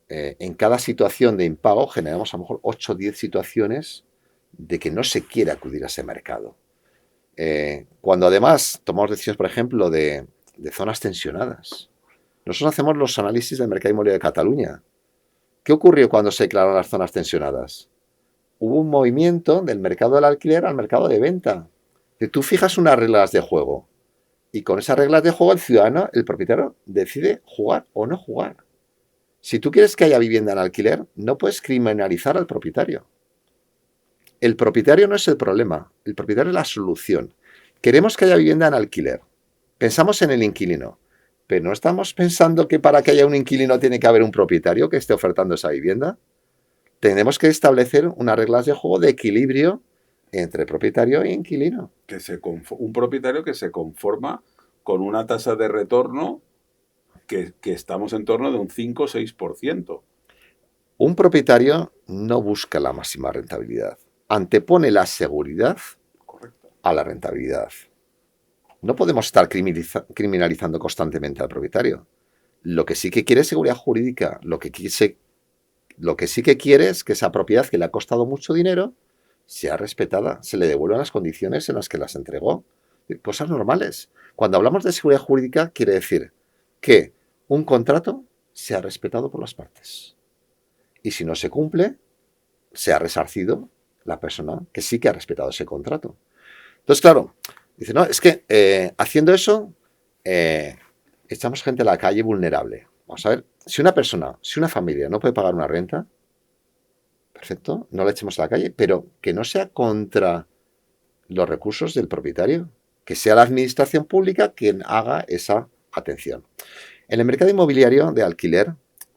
en cada situación de impago generamos a lo mejor 8 o 10 situaciones de que no se quiere acudir a ese mercado. Cuando además tomamos decisiones, por ejemplo, de zonas tensionadas. Nosotros hacemos los análisis del mercado inmobiliario de Cataluña. ¿Qué ocurrió cuando se declararon las zonas tensionadas? Hubo un movimiento del mercado del alquiler al mercado de venta. Tú fijas unas reglas de juego y con esas reglas de juego el ciudadano, el propietario, decide jugar o no jugar. Si tú quieres que haya vivienda en alquiler, no puedes criminalizar al propietario. El propietario no es el problema, el propietario es la solución. Queremos que haya vivienda en alquiler. Pensamos en el inquilino, pero no estamos pensando que para que haya un inquilino tiene que haber un propietario que esté ofertando esa vivienda. Tenemos que establecer unas reglas de juego de equilibrio entre propietario e inquilino. Un propietario que se conforma con una tasa de retorno que estamos en torno de un 5 o 6%. Un propietario no busca la máxima rentabilidad. Antepone la seguridad a la rentabilidad. No podemos estar criminalizando constantemente al propietario. Lo que sí que quiere es seguridad jurídica. Lo que sí que quiere es que esa propiedad que le ha costado mucho dinero sea respetada, se le devuelvan las condiciones en las que las entregó. Cosas normales. Cuando hablamos de seguridad jurídica, quiere decir que un contrato sea respetado por las partes. Y si no se cumple, se ha resarcido la persona que sí que ha respetado ese contrato. Entonces, claro, dice, no, es que haciendo eso, echamos gente a la calle vulnerable. Vamos a ver, si una familia no puede pagar una renta, perfecto, no la echemos a la calle, pero que no sea contra los recursos del propietario, que sea la administración pública quien haga esa atención. En el mercado inmobiliario de alquiler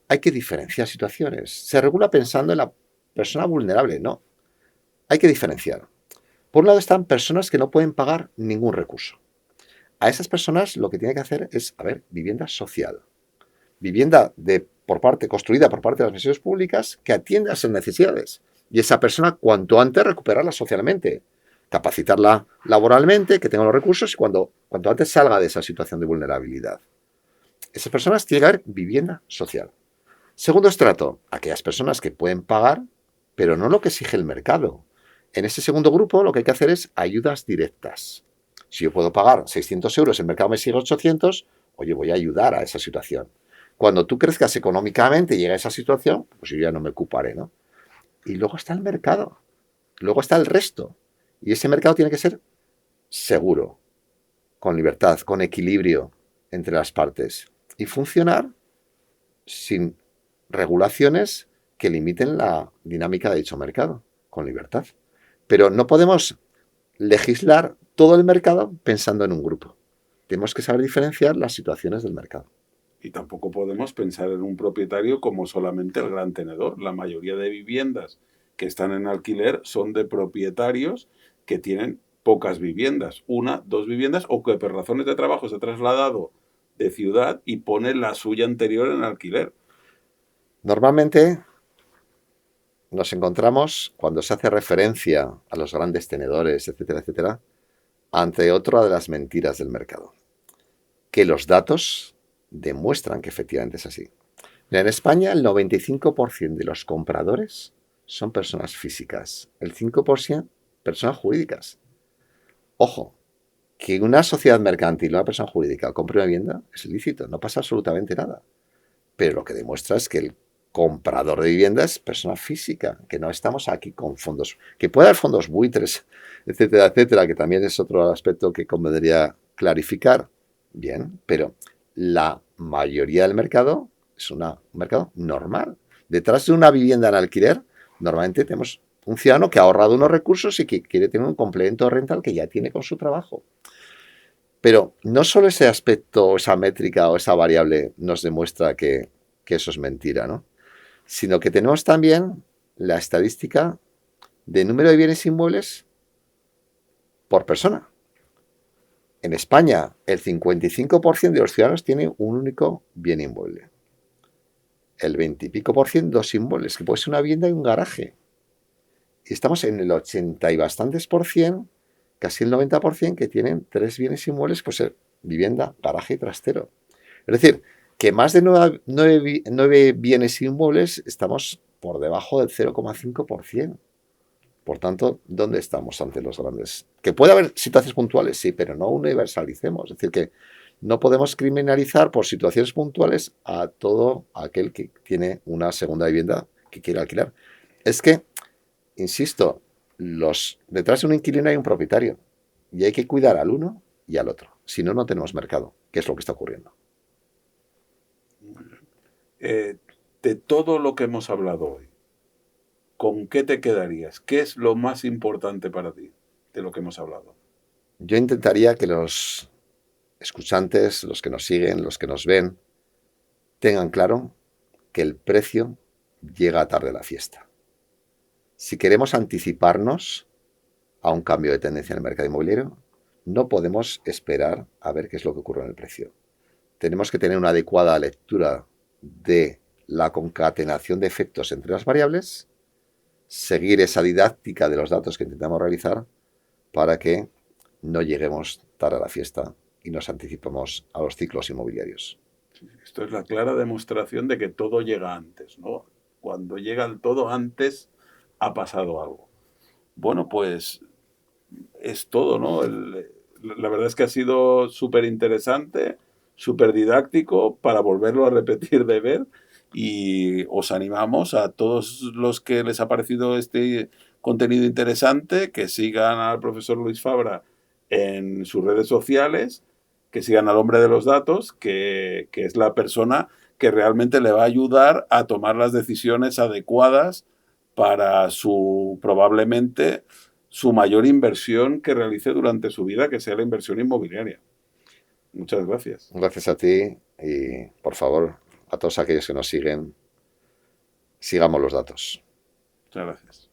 hay que diferenciar situaciones. Se regula pensando en la persona vulnerable, no. Hay que diferenciar. Por un lado están personas que no pueden pagar ningún recurso. A esas personas lo que tiene que hacer es, vivienda social. Vivienda construida por parte de las administraciones públicas que atiende a sus necesidades. Y esa persona cuanto antes recuperarla socialmente, capacitarla laboralmente, que tenga los recursos y cuanto antes salga de esa situación de vulnerabilidad. Esas personas tienen que haber vivienda social. Segundo estrato, aquellas personas que pueden pagar, pero no lo que exige el mercado. En ese segundo grupo lo que hay que hacer es ayudas directas. Si yo puedo pagar 600 euros, el mercado me sigue 800, oye, voy a ayudar a esa situación. Cuando tú crezcas económicamente y llegue a esa situación, pues yo ya no me ocuparé, ¿no? Y luego está el mercado, luego está el resto. Y ese mercado tiene que ser seguro, con libertad, con equilibrio entre las partes y funcionar sin regulaciones que limiten la dinámica de dicho mercado, con libertad. Pero no podemos legislar todo el mercado pensando en un grupo. Tenemos que saber diferenciar las situaciones del mercado. Y tampoco podemos pensar en un propietario como solamente el gran tenedor. La mayoría de viviendas que están en alquiler son de propietarios que tienen pocas viviendas, una, dos viviendas, o que por razones de trabajo se ha trasladado de ciudad y pone la suya anterior en alquiler. Normalmente nos encontramos, cuando se hace referencia a los grandes tenedores, etcétera, etcétera, ante otra de las mentiras del mercado, que los datos demuestran que efectivamente es así. Mira, en España el 95% de los compradores son personas físicas, el 5% personas jurídicas. Ojo, que una sociedad mercantil, una persona jurídica, compre una vivienda es ilícito, no pasa absolutamente nada. Pero lo que demuestra es que el comprador de vivienda es persona física, que no estamos aquí con fondos, que puede haber fondos buitres, etcétera, etcétera, que también es otro aspecto que convendría clarificar. Bien, pero la mayoría del mercado es un mercado normal. Detrás de una vivienda en alquiler, normalmente tenemos un ciudadano que ha ahorrado unos recursos y que quiere tener un complemento rental que ya tiene con su trabajo. Pero no solo ese aspecto, esa métrica o esa variable nos demuestra que eso es mentira, ¿no? Sino que tenemos también la estadística de número de bienes inmuebles por persona. En España, el 55% de los ciudadanos tiene un único bien inmueble. El 20 y pico por ciento, dos inmuebles, que puede ser una vivienda y un garaje. Y estamos en el 80 y bastantes por ciento, casi el 90% que tienen tres bienes inmuebles, pues vivienda, garaje y trastero. Es decir, que más de 9 bienes inmuebles estamos por debajo del 0,5%. Por tanto, ¿dónde estamos ante los grandes? Que puede haber situaciones puntuales, sí, pero no universalicemos. Es decir, que no podemos criminalizar por situaciones puntuales a todo aquel que tiene una segunda vivienda que quiere alquilar. Es que, insisto, detrás de un inquilino hay un propietario y hay que cuidar al uno y al otro. Si no, no tenemos mercado, que es lo que está ocurriendo. De todo lo que hemos hablado hoy, ¿con qué te quedarías? ¿Qué es lo más importante para ti de lo que hemos hablado? Yo intentaría que los escuchantes, los que nos siguen, los que nos ven, tengan claro que el precio llega tarde a la fiesta. Si queremos anticiparnos a un cambio de tendencia en el mercado inmobiliario, no podemos esperar a ver qué es lo que ocurre en el precio. Tenemos que tener una adecuada lectura de la concatenación de efectos entre las variables, seguir esa didáctica de los datos que intentamos realizar para que no lleguemos tarde a la fiesta y nos anticipemos a los ciclos inmobiliarios. Esto es la clara demostración de que todo llega antes, ¿no? Cuando llega el todo antes, ha pasado algo. Bueno, pues es todo, ¿no? La verdad es que ha sido súper interesante, súper didáctico para volverlo a repetir de ver y os animamos a todos los que les ha parecido este contenido interesante que sigan al profesor Luis Fabra en sus redes sociales, que sigan al hombre de los datos, que es la persona que realmente le va a ayudar a tomar las decisiones adecuadas para probablemente su mayor inversión que realice durante su vida, que sea la inversión inmobiliaria. Muchas gracias. Gracias a ti y, por favor, a todos aquellos que nos siguen, sigamos los datos. Muchas gracias.